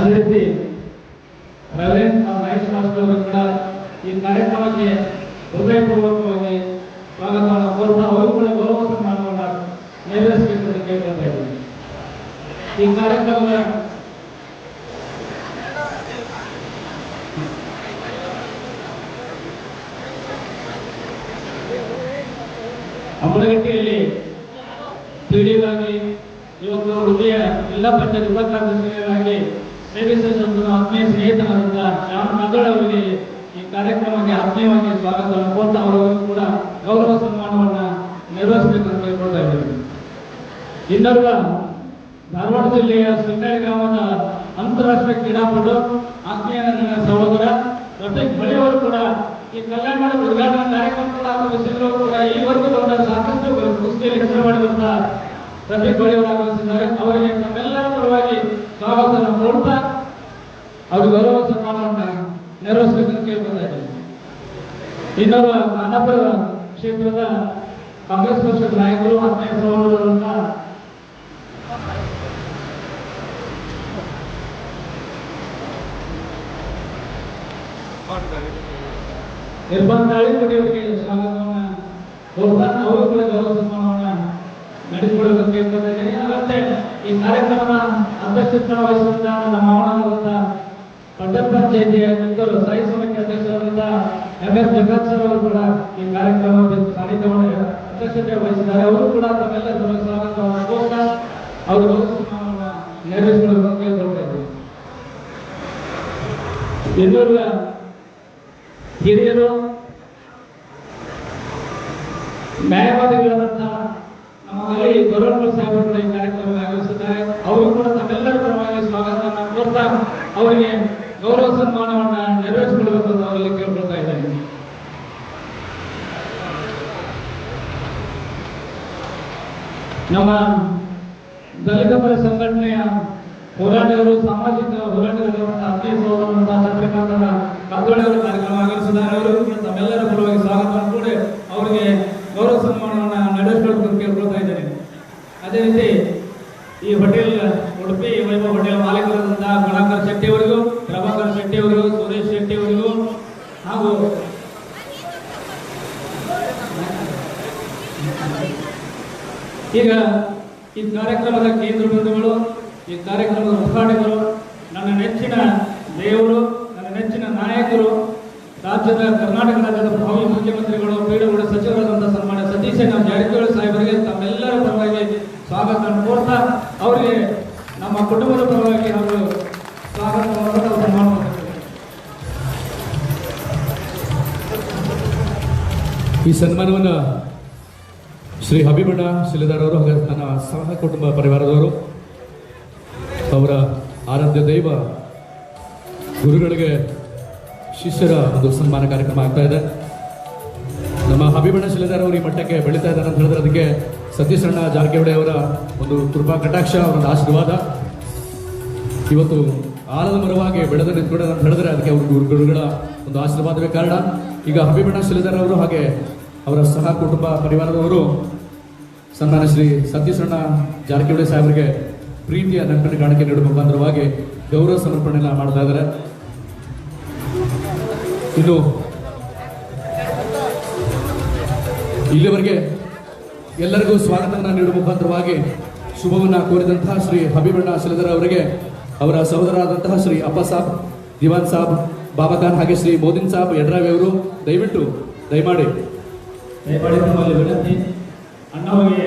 ಅದೇ ರೀತಿ ರೆವರೆಂಡ್ ಮಹೇಶ್ ಮಾಸ್ಟರ್ ಅವರು ಕೂಡ ಈ ಕಾರ್ಯಕ್ರಮಕ್ಕೆ ಹೃದಯಪೂರ್ವಕವಾಗಿ ಸ್ವಾಗತವನ್ನು ಕೋರ್ತಾ ಅವರು ಕೂಡ ಗೌರವ ಸನ್ಮಾನವನ್ನು ನೆರವೇರಿಸಬೇಕಂತ ಕೇಳ್ಕೊಳ್ತಾ ಇದ್ದೀವಿ. ಈ ಕಾರ್ಯಕ್ರಮದ ಅಂಬಡಗಟ್ಟೆಯಲ್ಲಿ ಪಿಡಿಒಗಾಗಿ ಇವತ್ತು ಹೃದಯ ಜಿಲ್ಲಾ ಪಂಚಾಯತ್ ಉಪಕಾರ್ಯದರ್ಶಿಯಾಗಿ ಸೇವೆ ಸಲ್ಲಿಸುವ ಆತ್ಮೀಯ ಸ್ನೇಹಿತರಾದಂಥ ಶ್ಯಾಮ್ ನಗಡ್ ಅವರಿಗೆ ಈ ಕಾರ್ಯಕ್ರಮಕ್ಕೆ ಆತ್ಮೀಯವಾಗಿ ಸ್ವಾಗತವನ್ನು ಕೋರ್ತಾ ಅವರಿಗೂ ಕೂಡ ಗೌರವ ಸನ್ಮಾನವನ್ನು ನೆರವೇರಿಸಬೇಕಂತ ಕೇಳ್ಕೊಳ್ತಾ ಇದ್ದೇವೆ. ಇನ್ನೋರ್ವ ಧಾರವಾಡ ಜಿಲ್ಲೆಯ ಸಿಂಗಾಳಿ ಗ್ರಾಮದ ಅಂತಾರಾಷ್ಟ್ರೀಯ ಕ್ರೀಡಾಪಟು, ಆತ್ಮೀಯ ನನ್ನ ಸಹೋದರ ರಫೀಕ್ ಬಳಿ ಅವರು ಕೂಡ ಈ ಕಲ್ಯಾಣ ಮಂಟಪ ಉದ್ಘಾಟನಾ ಕಾರ್ಯಕ್ರಮಗಳ ಆಗಮಿಸಿದ್ರು ಕೂಡ ಈವರೆಗೂ ಬಂದ ಸಾಕಷ್ಟು ಕುಸ್ತಿಯಲ್ಲಿ ಹೆಸರು ಮಾಡಿದಂತ ರಫೀಕ್ ಬಳಿ ಅವರು ಆಗಮಿಸಿದ್ದಾರೆ. ಅವರಿಗೆ ನಮ್ಮೆಲ್ಲರ ಪರವಾಗಿ ಸ್ವಾಗತವನ್ನು ಕೋರ್ತಾ ಅವರು ಗೌರವ ಸನ್ಮಾನವನ್ನು ನೆರವೇರಿಸಬೇಕಂತ ಕೇಳ್ಕೊತಾ ಇದ್ದಾರೆ. ಇನ್ನೊಬ್ಬ ಖಾನಾಪುರ ಕ್ಷೇತ್ರದ ಕಾಂಗ್ರೆಸ್ ಪಕ್ಷದ ನಾಯಕರು ಆತ್ಮೀಯ ಸಹೋದರರಂತ ನಿರ್ಬಂಧ ದಾಳಿಯವರಿಗೆ ಸ್ವಾಗತವನ್ನು ಕೋರ್ತಾ ಅವರು ಕೂಡ ಗೌರವ ಸನ್ಮಾನವನ್ನು ನಡೆಸಿಕೊಡಬೇಕಂತ ಕೇಳ್ಕೊತಾ ಇದ್ದೀನಿ. ಮತ್ತೆ ಈ ಕಾರ್ಯಕ್ರಮದ ಅಧ್ಯಕ್ಷತೆ ವಹಿಸಿದ ನಮ್ಮ ಮಾವನವರಂತ ಪಟ್ಟಣ ಪಂಚಾಯತಿಯ ಮಿತ್ರರು ಸ್ಥಾಯಿ ಸಮಿತಿ ಅಧ್ಯಕ್ಷರಾದಂಥ MS ಜಗತ್ ಸರ್ ಅವರು ಕೂಡ ಈ ಕಾರ್ಯಕ್ರಮದ ಸಾನ್ನಿಧ್ಯವನ್ನು ಅಧ್ಯಕ್ಷತೆ ವಹಿಸಿದ್ದಾರೆ. ಅವರು ಕೂಡ ತಮ್ಮೆಲ್ಲ ಸ್ವಾಗತವನ್ನು ಕೋರ್ತಾ ಅವರು ಗೌರವ ಸನ್ಮಾನವನ್ನು ನೆರವೇರಿಸಿಕೊಳ್ಳಬೇಕಂತ ಕೇಳ್ಕೊಳ್ತಾ ಇದ್ದೀವಿ. ಇನ್ನೂರು ಹಿರಿಯರು ನ್ಯಾಯವಾದಿಗಳಾದಂತಹ ನಮ್ಮ ಅಲ್ಲಿ ಗೌರವ ಸಾಹೇಬರು ಕೂಡ ಈ ಕಾರ್ಯಕ್ರಮದಲ್ಲಿ ಆಗಮಿಸಿದ್ದಾರೆ. ಅವರು ಕೂಡ ತಮ್ಮೆಲ್ಲರ ಪರವಾಗಿ ಸ್ವಾಗತವನ್ನು ಕೋರ್ತಾ ಅವರಿಗೆ ಗೌರವ ಸನ್ಮಾನವನ್ನು ನೆರವೇರಿಸಿಕೊಳ್ಳಬೇಕು ಅಂತ ಅವರಲ್ಲಿ ಕೇಳ್ಕೊಳ್ತಾ ಇದ್ದಾರೆ. ನಮ್ಮ ದಲಿತ ಪರ ಸಂಘಟನೆಯ ಹೋರಾಟಗಾರರು ಸಾಮಾಜಿಕ ಹೋರಾಟಗಾರರು ಆತ್ಮೀಯ ಸಹೋದರರಾದ ಚಂದ್ರಕಾಂತ ಕಾಂದೋಳಿ ಅವರ ಕಾರ್ಯಕ್ರಮ ಆಗಮಿಸಿದ್ದಾರೆ. ಅವರು ಕೂಡ ತಮ್ಮೆಲ್ಲರ ಪರವಾಗಿ ಸ್ವಾಗತವನ್ನು ಕೂಡ ಅವರಿಗೆ ಗೌರವ ಸನ್ಮಾನವನ್ನು ನಡೆಸಬೇಕು ಅಂತ ಕೇಳ್ಕೊಳ್ತಾ ಇದ್ದಾರೆ. ಅದೇ ರೀತಿ ಈ ಹೋಟೆಲ್ ಉಡುಪಿ ವೈಭವ ಹೋಟೆಲ್ ಮಾಲೀಕರಾದಂತಹ ಗುಣಾಕರ್ ಶೆಟ್ಟಿ ಅವರಿಗೂ, ಪ್ರಭಾಕರ್ ಶೆಟ್ಟಿ ಅವರಿಗೂ, ಸುರೇಶ್ ಶೆಟ್ಟಿ ಅವರಿಗೂ ಹಾಗೂ ಈಗ ಈ ಕಾರ್ಯಕ್ರಮದ ಕೇಂದ್ರ ಬಿಂದುಗಳು, ಈ ಕಾರ್ಯಕ್ರಮದ ಉದ್ಘಾಟಕರು, ನನ್ನ ನೆಚ್ಚಿನ ದೇವರು, ನನ್ನ ನೆಚ್ಚಿನ ನಾಯಕರು, ರಾಜ್ಯದ ಕರ್ನಾಟಕ ರಾಜ್ಯದ ಭಾವಿ ಮುಖ್ಯಮಂತ್ರಿಗಳು, ಪೀಠಗಳ ಸಚಿವರಾದಂಥ ಸನ್ಮಾನ್ಯ ಸತೀಶ್ ಜಾರಕಿಹೊಳಿ ಸಾಹೇಬರಿಗೆ ತಮ್ಮೆಲ್ಲರ ಪರವಾಗಿ ಸ್ವಾಗತವನ್ನು ಕೋರ್ತಾ ಅವರಿಗೆ ನಮ್ಮ ಕುಟುಂಬದ ಪರವಾಗಿ ಅವರು ಸ್ವಾಗತವನ್ನು ಸನ್ಮಾನ ಮಾಡ್ತಾರೆ. ಈ ಸನ್ಮಾನವನ್ನು ಶ್ರೀ ಹಬೀಬಣ್ಣ ಶಿಲೆದಾರ್ ಅವರು ಹಾಗೂ ನನ್ನ ಸಹ ಕುಟುಂಬ ಪರಿವಾರದವರು, ಅವರ ಆರಾಧ್ಯ ದೈವ ಗುರುಗಳಿಗೆ ಶಿಷ್ಯರ ಒಂದು ಸನ್ಮಾನ ಕಾರ್ಯಕ್ರಮ ಆಗ್ತಾ ಇದೆ. ನಮ್ಮ ಹಬೀಬಣ್ಣ ಶಿಲೆದಾರ್ ಅವರು ಈ ಮಟ್ಟಕ್ಕೆ ಬೆಳೀತಾ ಇದ್ದಾರೆ ಅಂತ ಹೇಳಿದ್ರೆ ಅದಕ್ಕೆ ಸತೀಶ್ ಅಣ್ಣ ಜಾರಕಿಹೊಳಿ ಅವರ ಒಂದು ಕೃಪಾ ಕಟಾಕ್ಷ, ಅವರ ಆಶೀರ್ವಾದ. ಇವತ್ತು ಆಲದ ಮರವಾಗಿ ಬೆಳೆದು ನಿಂತ್ಕೊಳ್ಳೋದು ಅಂತ ಹೇಳಿದ್ರೆ ಅದಕ್ಕೆ ಅವರು ಗುರುಗಳ ಒಂದು ಆಶೀರ್ವಾದವೇ ಕಾರಣ. ಈಗ ಹಬೀಬಣ್ಣ ಶಿಲೆದಾರ್ ಅವರು ಹಾಗೆ ಅವರ ಸಹ ಕುಟುಂಬ ಪರಿವಾರದವರು ಸನ್ಮಾನ ಶ್ರೀ ಸತೀಶ್ ಅಣ್ಣ ಜಾರಕಿಹೊಳಿ ಸಾಹೇಬರಿಗೆ ಪ್ರೀತಿಯ ನೆನಪಿನ ಕಾಣಿಕೆ ನೀಡುವ ಮುಖಾಂತರವಾಗಿ ಗೌರವ ಸಮರ್ಪಣೆಯನ್ನು ಮಾಡ್ತಾ ಇದ್ದಾರೆ. ಇನ್ನು ಇಲ್ಲಿವರೆಗೆ ಎಲ್ಲರಿಗೂ ಸ್ವಾಗತವನ್ನು ನೀಡುವ ಮುಖಾಂತರವಾಗಿ ಶುಭವನ್ನು ಕೋರಿದಂತಹ ಶ್ರೀ ಹಬೀಬಣ್ಣ ಶಿಲೆದಾರ್ ಅವರಿಗೆ ಅವರ ಸಹೋದರರಾದಂತಹ ಶ್ರೀ ಅಪ್ಪ ಸಾಬ್, ದಿವಾನ್ ಸಾಬ್, ಬಾಬಾ ಖಾನ್ ಹಾಗೆ ಶ್ರೀ ಮೋದಿನ್ ಸಾಬ್ ಯಡ್ರಾವಿ ಅವರು ದಯಮಾಡಿ ನಮ್ಮಲ್ಲಿ ವಿನಂತಿ. ಅಣ್ಣವರಿಗೆ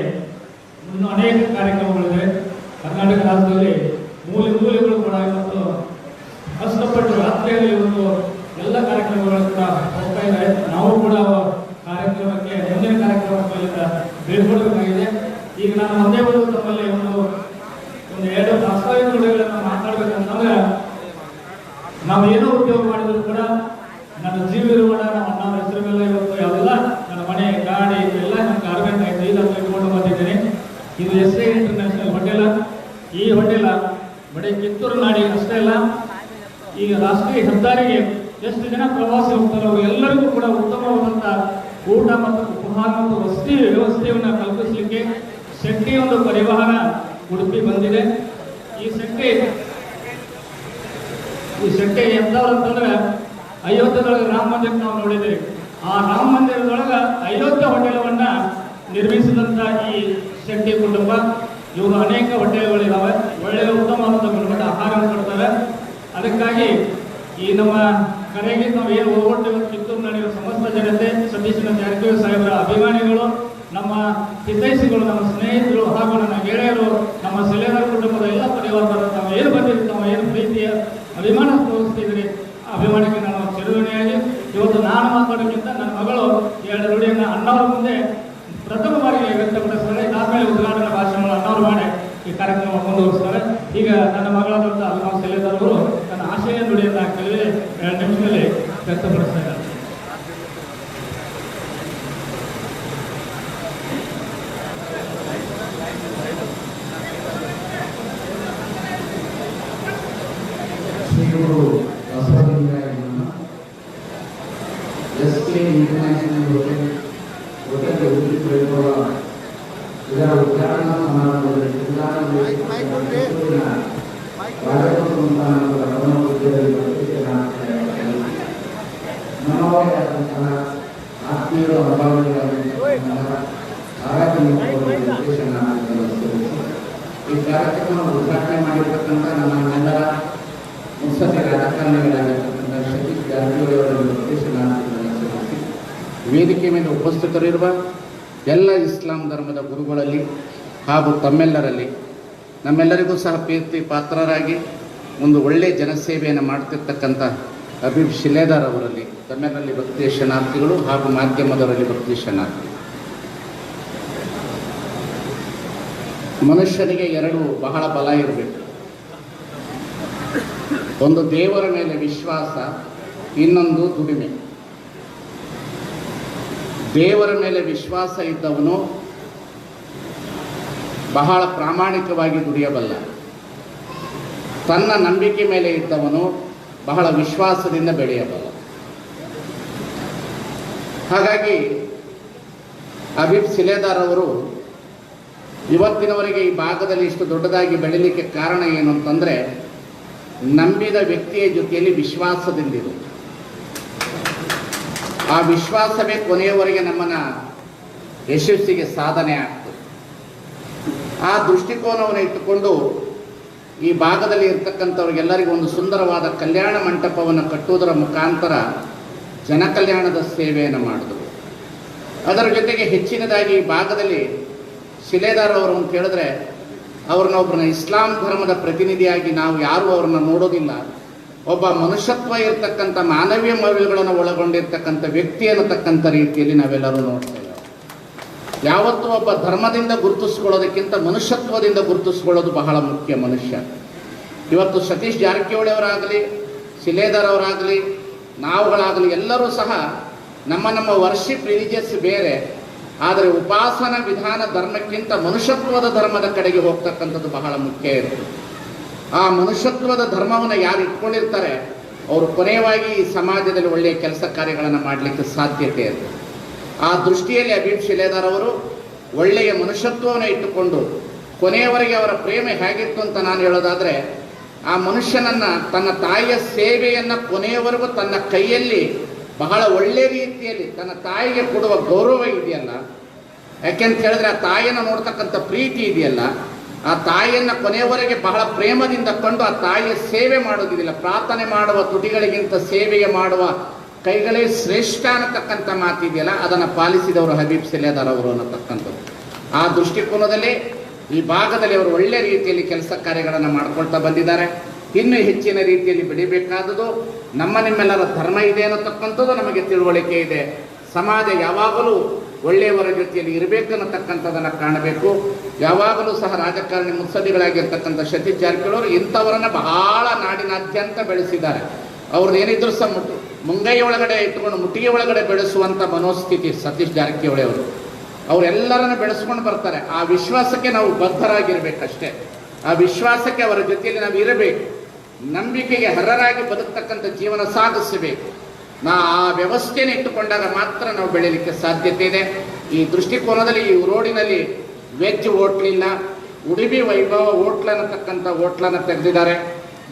ಇನ್ನೂ ಅನೇಕ ಕಾರ್ಯಕ್ರಮಗಳಿವೆ. ಕರ್ನಾಟಕ ರಾಜ್ಯದಲ್ಲಿ ಮೂಲೆಗಳು ಕೂಡ ಇವತ್ತು ಕಷ್ಟಪಟ್ಟು ರಾತ್ರಿಯಲ್ಲಿ ಇವತ್ತು ಎಲ್ಲ ಕಾರ್ಯಕ್ರಮಗಳು ಕೂಡ ಹೋಗ್ತಾ ಇದೆ. ನಾವು ಕೂಡ ಕಾರ್ಯಕ್ರಮಕ್ಕೆ ಮುಂದಿನ ಕಾರ್ಯಕ್ರಮಕ್ಕೆ ಬೀಳ್ಕೊಡ್ಬೇಕಾಗಿದೆ. ಈಗ ನಾನು ಒಂದೇ ಒಂದು ತಮ್ಮಲ್ಲಿ ಒಂದು 2 ಪ್ರಾಸ್ತಾವಿಕ ನುಡಿಗಳನ್ನು ಮಾತಾಡಬೇಕಂತಂದ್ರೆ, ನಾವು ಏನೋ ಉದ್ಯೋಗ ಮಾಡಿದ್ರು ಕೂಡ ನನ್ನ ಜೀವ ಇರುವಾಗ ನಮ್ಮ ಅಣ್ಣನ ಹೆಸರು ಮೇಲೆ ಇವತ್ತು ಎಲ್ಲ ನನ್ನ ಮನೆ, ಗಾಡಿ ಎಲ್ಲ ನನ್ನ ಗಾರ್ಮೆಂಟ್ ಆಯ್ತು ಇದನ್ನು ಇಟ್ಕೊಂಡು ಬಂದಿದ್ದೀನಿ. ಇದು SA ಇಂಟರ್ನ್ಯಾಷನಲ್ ಹೋಟೆಲ್. ಈ ಹೋಟೆಲ್ ಬರೀ ಕಿತ್ತೂರು ನಾಡಿಗೆ ಅಷ್ಟೇ ಅಲ್ಲ, ಈಗ ರಾಷ್ಟ್ರೀಯ ಹೆದ್ದಾರಿಗೆ ಎಷ್ಟು ಜನ ಪ್ರವಾಸಿ ಹೋಗ್ತಾರೋ ಎಲ್ಲರಿಗೂ ಕೂಡ ಉತ್ತಮವಾದಂಥ ಊಟ ಮತ್ತು ಉಪಹಾರ ಮತ್ತು ವಸತಿ ವ್ಯವಸ್ಥೆಯನ್ನು ಕಲ್ಪಿಸಲಿಕ್ಕೆ ಶೆಟ್ಟಿ ಒಂದು ಪರಿವಾರ ಉಡುಪಿ ಬಂದಿದೆ. ಈ ಶೆಟ್ಟಿ ಎಂಥವ್ರಂತಂದ್ರೆ ಅಯೋಧ್ಯದೊಳಗೆ ರಾಮ ಮಂದಿರ ನಾವು ನೋಡಿದ್ದೀವಿ. ಆ ರಾಮ ಮಂದಿರದೊಳಗೆ ಅಯೋಧ್ಯ ಹೋಟೆಲವನ್ನು ನಿರ್ಮಿಸಿದಂಥ ಈ ಶೆಟ್ಟಿ ಕುಟುಂಬ, ಇವರು ಅನೇಕ ಹೋಟೆಲ್ಗಳಿದ್ದಾವೆ, ಒಳ್ಳೆಯ ಉತ್ತಮವಾದ ಗುಣಮಟ್ಟ ಆಹಾರವನ್ನು ಕೊಡ್ತಾರೆ. ಅದಕ್ಕಾಗಿ ಈ ನಮ್ಮ ಕರೆಗೆ ನಾವು ಏನು ಹೋಗ್ಬಿಟ್ಟು ಕಿತ್ತೂರು ನಾಡಿನ ಸಮಸ್ತ ಜನತೆ, ಸತೀಶ್ ಜಾರಕಿಹೊಳಿ ಸಾಹೇಬರ ಅಭಿಮಾನಿಗಳು, ನಮ್ಮ ಹಿತೈಷಿಗಳು, ನಮ್ಮ ಸ್ನೇಹಿತರು ಹಾಗೂ ನನ್ನ ಗೆಳೆಯರು, ನಮ್ಮ ಸೆಲೆದಾರ್ ಕುಟುಂಬದ ಎಲ್ಲ ಪರಿವಾರದವರು ನಾವು ಏನು ಬಂದಿದ್ದೀವಿ, ನಾವು ಏನು ಪ್ರೀತಿಯ ಅಭಿಮಾನ ತೋರಿಸ್ತಿದ್ರಿ, ಅಭಿಮಾನಕ್ಕೆ ನಾನು ಚಿರಋಣಿಯಾಗಿ ಇವತ್ತು ನಾನು ಮಾತಾಡೋಕ್ಕಿಂತ ನನ್ನ ಮಗಳು 2 ನುಡಿಯನ್ನು ಅಣ್ಣವರ ಮುಂದೆ ಪ್ರಥಮ ಬಾರಿಗೆ ವ್ಯಕ್ತಪಡಿಸ್ತಾರೆ. ಇದಾದ್ಮೇಲೆ ಉದ್ಘಾಟನಾ ಭಾಷಣಗಳು ಅಣ್ಣವರು ಮಾಡಿ ಈ ಕಾರ್ಯಕ್ರಮ ಮುಂದುವರಿಸ್ತಾರೆ. ಈಗ ನನ್ನ ಮಗಳಾದಂಥ ಅಲ್ಮಾಸ್ ಸೆಲೆದಾರ್ ಅವರು ತನ್ನ ಆಶಯ ನುಡಿಯನ್ನು ಕೆಲವೇ 2 ನಿಮಿಷದಲ್ಲಿ ವ್ಯಕ್ತಪಡಿಸ್ತಾ ಇದ್ದಾರೆ. ಶ್ರೀಗುರು ಬಸವಲಿಂಗಾಯನ ಎಸ್.ಕೆ. ಇಂಟರ್ನ್ಯಾಷನಲ್ ಹೋಟೆಲ್ ವೈಭವ ಇದರ ಉದ್ಘಾಟನಾ ಸಮಾರಂಭದಲ್ಲಿ ನಮ್ಮವರಾದಂತಹ ಆತ್ಮೀಯರು ಅನುಭವಿಗಳಾದಂತಹ ಈ ಕಾರ್ಯಕ್ರಮ ಉದ್ಘಾಟನೆ ಮಾಡಿರ್ತಕ್ಕಂಥ ನಮ್ಮೆಲ್ಲರ ಮುತ್ಸದ್ದಿ ರಾಜಕಾರಣಿಗಳಾಗಿರ್ತಕ್ಕಂಥ ಸತೀಶ್ ಜಾರಕಿಹೊಳಿ ಅವರ ನಿರ್ದೇಶನಾರ್ಥಿಗಳನ್ನು ವೇದಿಕೆ ಮೇಲೆ ಉಪಸ್ಥಿತರಿರುವ ಎಲ್ಲ ಇಸ್ಲಾಂ ಧರ್ಮದ ಗುರುಗಳಲ್ಲಿ ಹಾಗೂ ತಮ್ಮೆಲ್ಲರಲ್ಲಿ ನಮ್ಮೆಲ್ಲರಿಗೂ ಸಹ ಪ್ರೀತಿ ಪಾತ್ರರಾಗಿ ಒಂದು ಒಳ್ಳೆಯ ಜನಸೇವೆಯನ್ನು ಮಾಡ್ತಿರ್ತಕ್ಕಂಥ ಹಬೀಬ್ ಶಿಲೇದಾರ್ ಅವರಲ್ಲಿ ತಮ್ಮೆಲ್ಲರಲ್ಲಿ ಭಕ್ತಿಯ ಶರಣಾರ್ಥಿಗಳು ಹಾಗೂ ಮಾಧ್ಯಮದವರಲ್ಲಿ ಭಕ್ತಿಯ ಶರಣಾರ್ಥಿ. ಮನುಷ್ಯನಿಗೆ ಎರಡು ಬಹಳ ಬಲ ಇರಬೇಕು. ಒಂದು ದೇವರ ಮೇಲೆ ವಿಶ್ವಾಸ, ಇನ್ನೊಂದು ದುಡಿಮೆ. ದೇವರ ಮೇಲೆ ವಿಶ್ವಾಸ ಇದ್ದವನು ಬಹಳ ಪ್ರಾಮಾಣಿಕವಾಗಿ ದುಡಿಯಬಲ್ಲ. ತನ್ನ ನಂಬಿಕೆ ಮೇಲೆ ಇದ್ದವನು ಬಹಳ ವಿಶ್ವಾಸದಿಂದ ಬೆಳೆಯಬಲ್ಲ. ಹಾಗಾಗಿ ಹಬೀಬ್ ಶಿಲೇದಾರ್ ಅವರು ಇವತ್ತಿನವರೆಗೆ ಈ ಭಾಗದಲ್ಲಿ ಇಷ್ಟು ದೊಡ್ಡದಾಗಿ ಬೆಳೀಲಿಕ್ಕೆ ಕಾರಣ ಏನು ಅಂತಂದರೆ, ನಂಬಿದ ವ್ಯಕ್ತಿಯ ಜೊತೆಯಲ್ಲಿ ವಿಶ್ವಾಸದಿಂದಿರು. ಆ ವಿಶ್ವಾಸವೇ ಕೊನೆಯವರೆಗೆ ನಮ್ಮನ್ನು ಯಶಸ್ಸಿಗೆ ಸಾಧನೆ ಆಗ್ತದೆ. ಆ ದೃಷ್ಟಿಕೋನವನ್ನು ಇಟ್ಟುಕೊಂಡು ಈ ಭಾಗದಲ್ಲಿ ಇರ್ತಕ್ಕಂಥವ್ರಿಗೆಲ್ಲರಿಗೂ ಒಂದು ಸುಂದರವಾದ ಕಲ್ಯಾಣ ಮಂಟಪವನ್ನು ಕಟ್ಟುವುದರ ಮುಖಾಂತರ ಜನಕಲ್ಯಾಣದ ಸೇವೆಯನ್ನು ಮಾಡಿದರು. ಅದರ ಜೊತೆಗೆ ಹೆಚ್ಚಿನದಾಗಿ ಈ ಭಾಗದಲ್ಲಿ ಶಿಲೇದಾರ್ ಅವರು ಅಂತ ಹೇಳಿದ್ರೆ, ಒಬ್ಬರನ್ನ ಇಸ್ಲಾಂ ಧರ್ಮದ ಪ್ರತಿನಿಧಿಯಾಗಿ ನಾವು ಯಾರೂ ಅವ್ರನ್ನ ನೋಡೋದಿಲ್ಲ. ಒಬ್ಬ ಮನುಷ್ಯತ್ವ ಇರತಕ್ಕಂಥ ಮಾನವೀಯ ಮೌಲ್ಯಗಳನ್ನು ಒಳಗೊಂಡಿರ್ತಕ್ಕಂಥ ವ್ಯಕ್ತಿ ಅನ್ನತಕ್ಕಂಥ ರೀತಿಯಲ್ಲಿ ನಾವೆಲ್ಲರೂ ನೋಡ್ತೇವೆ. ಯಾವತ್ತೂ ಒಬ್ಬ ಧರ್ಮದಿಂದ ಗುರುತಿಸ್ಕೊಳ್ಳೋದಕ್ಕಿಂತ ಮನುಷ್ಯತ್ವದಿಂದ ಗುರುತಿಸ್ಕೊಳ್ಳೋದು ಬಹಳ ಮುಖ್ಯ. ಮನುಷ್ಯ ಇವತ್ತು ಸತೀಶ್ ಜಾರಕಿಹೊಳಿ ಅವರಾಗಲಿ, ಶಿಲೇದಾರ್ ಅವರಾಗಲಿ, ನಾವುಗಳಾಗಲಿ ಎಲ್ಲರೂ ಸಹ ನಮ್ಮ ವರ್ಷಿಪ್ ರಿಲಿಜಿಯಸ್ ಬೇರೆ, ಆದರೆ ಉಪಾಸನಾ ವಿಧಾನ ಧರ್ಮಕ್ಕಿಂತ ಮನುಷ್ಯತ್ವದ ಧರ್ಮದ ಕಡೆಗೆ ಹೋಗ್ತಕ್ಕಂಥದ್ದು ಬಹಳ ಮುಖ್ಯ ಇರುತ್ತೆ. ಆ ಮನುಷ್ಯತ್ವದ ಧರ್ಮವನ್ನು ಯಾರು ಇಟ್ಕೊಂಡಿರ್ತಾರೆ ಅವರು ಕೊನೆಯವಾಗಿ ಈ ಸಮಾಜದಲ್ಲಿ ಒಳ್ಳೆಯ ಕೆಲಸ ಕಾರ್ಯಗಳನ್ನು ಮಾಡಲಿಕ್ಕೆ ಸಾಧ್ಯತೆ ಇದೆ. ಆ ದೃಷ್ಟಿಯಲ್ಲಿ ಹಬೀಬ್ ಶಿಲೇದಾರ್ ಅವರು ಒಳ್ಳೆಯ ಮನುಷ್ಯತ್ವವನ್ನು ಇಟ್ಟುಕೊಂಡು ಕೊನೆಯವರೆಗೆ ಅವರ ಪ್ರೇಮ ಹೇಗಿತ್ತು ಅಂತ ನಾನು ಹೇಳೋದಾದರೆ, ಆ ಮನುಷ್ಯನನ್ನು ತನ್ನ ತಾಯಿಯ ಸೇವೆಯನ್ನು ಕೊನೆಯವರೆಗೂ ತನ್ನ ಕೈಯಲ್ಲಿ ಬಹಳ ಒಳ್ಳೆಯ ರೀತಿಯಲ್ಲಿ ತನ್ನ ತಾಯಿಗೆ ಕೊಡುವ ಗೌರವ ಇದೆಯಲ್ಲ, ಯಾಕೆಂತ ಹೇಳಿದ್ರೆ ಆ ತಾಯಿಯನ್ನು ನೋಡ್ತಕ್ಕಂಥ ಪ್ರೀತಿ ಇದೆಯಲ್ಲ, ಆ ತಾಯಿಯನ್ನು ಕೊನೆಯವರೆಗೆ ಬಹಳ ಪ್ರೇಮದಿಂದ ಕಂಡು ಆ ತಾಯಿಯ ಸೇವೆ ಮಾಡೋದಿಲ್ಲ. ಪ್ರಾರ್ಥನೆ ಮಾಡುವ ತುಟಿಗಳಿಗಿಂತ ಸೇವೆಗೆ ಮಾಡುವ ಕೈಗಳೇ ಶ್ರೇಷ್ಠ ಅನ್ನತಕ್ಕಂಥ ಮಾತಿದೆಯಲ್ಲ, ಅದನ್ನು ಪಾಲಿಸಿದವರು ಹಬೀಬ್ ಶಿಲೇದಾರ್ ಅವರು ಅನ್ನತಕ್ಕಂಥದ್ದು. ಆ ದೃಷ್ಟಿಕೋನದಲ್ಲಿ ಈ ಭಾಗದಲ್ಲಿ ಅವರು ಒಳ್ಳೆಯ ರೀತಿಯಲ್ಲಿ ಕೆಲಸ ಕಾರ್ಯಗಳನ್ನು ಮಾಡ್ಕೊಳ್ತಾ ಬಂದಿದ್ದಾರೆ. ಇನ್ನೂ ಹೆಚ್ಚಿನ ರೀತಿಯಲ್ಲಿ ಬೆಳಿಬೇಕಾದದ್ದು ನಿಮ್ಮೆಲ್ಲರ ಧರ್ಮ ಇದೆ ಅನ್ನತಕ್ಕಂಥದ್ದು ನಮಗೆ ತಿಳುವಳಿಕೆ ಇದೆ. ಸಮಾಜ ಯಾವಾಗಲೂ ಒಳ್ಳೆಯವರ ಜೊತೆಯಲ್ಲಿ ಇರಬೇಕನ್ನತಕ್ಕಂಥದ್ದನ್ನು ಕಾಣಬೇಕು. ಯಾವಾಗಲೂ ಸಹ ರಾಜಕಾರಣಿ ಮುತ್ಸದ್ದಿಗಳಾಗಿರ್ತಕ್ಕಂಥ ಸತೀಶ್ ಜಾರಕಿಹೊಳಿ ಅವರು ಇಂಥವರನ್ನು ಬಹಳ ನಾಡಿನಾದ್ಯಂತ ಬೆಳೆಸಿದ್ದಾರೆ. ಅವ್ರದ್ದು ಏನಿದ್ರು ಸಹ ಮುಂಗೈ ಒಳಗಡೆ ಇಟ್ಟುಕೊಂಡು ಮುಟ್ಟಿಗೆ ಒಳಗಡೆ ಬೆಳೆಸುವಂಥ ಮನೋಸ್ಥಿತಿ ಸತೀಶ್ ಜಾರಕಿಹೊಳಿ ಅವರು. ಅವರೆಲ್ಲರನ್ನು ಬೆಳೆಸ್ಕೊಂಡು ಬರ್ತಾರೆ. ಆ ವಿಶ್ವಾಸಕ್ಕೆ ನಾವು ಬದ್ಧರಾಗಿರ್ಬೇಕಷ್ಟೇ. ಆ ವಿಶ್ವಾಸಕ್ಕೆ ಅವರ ಜೊತೆಯಲ್ಲಿ ನಾವು ಇರಬೇಕು. ನಂಬಿಕೆಗೆ ಹರರಾಗಿ ಬದುಕ್ತಕ್ಕಂಥ ಜೀವನ ಸಾಗಿಸಬೇಕು. ಆ ವ್ಯವಸ್ಥೆಯನ್ನು ಇಟ್ಟುಕೊಂಡಾಗ ಮಾತ್ರ ನಾವು ಬೆಳೀಲಿಕ್ಕೆ ಸಾಧ್ಯತೆ ಇದೆ. ಈ ದೃಷ್ಟಿಕೋನದಲ್ಲಿ ಈ ರೋಡಿನಲ್ಲಿ ವೆಜ್ ಹೋಟ್ಲಿಲ್ಲ, ಉಡುಪಿ ವೈಭವ ಹೋಟ್ಲ್ ಅನ್ನತಕ್ಕಂಥ ಹೋಟ್ಲನ್ನು ತೆಗೆದಿದ್ದಾರೆ.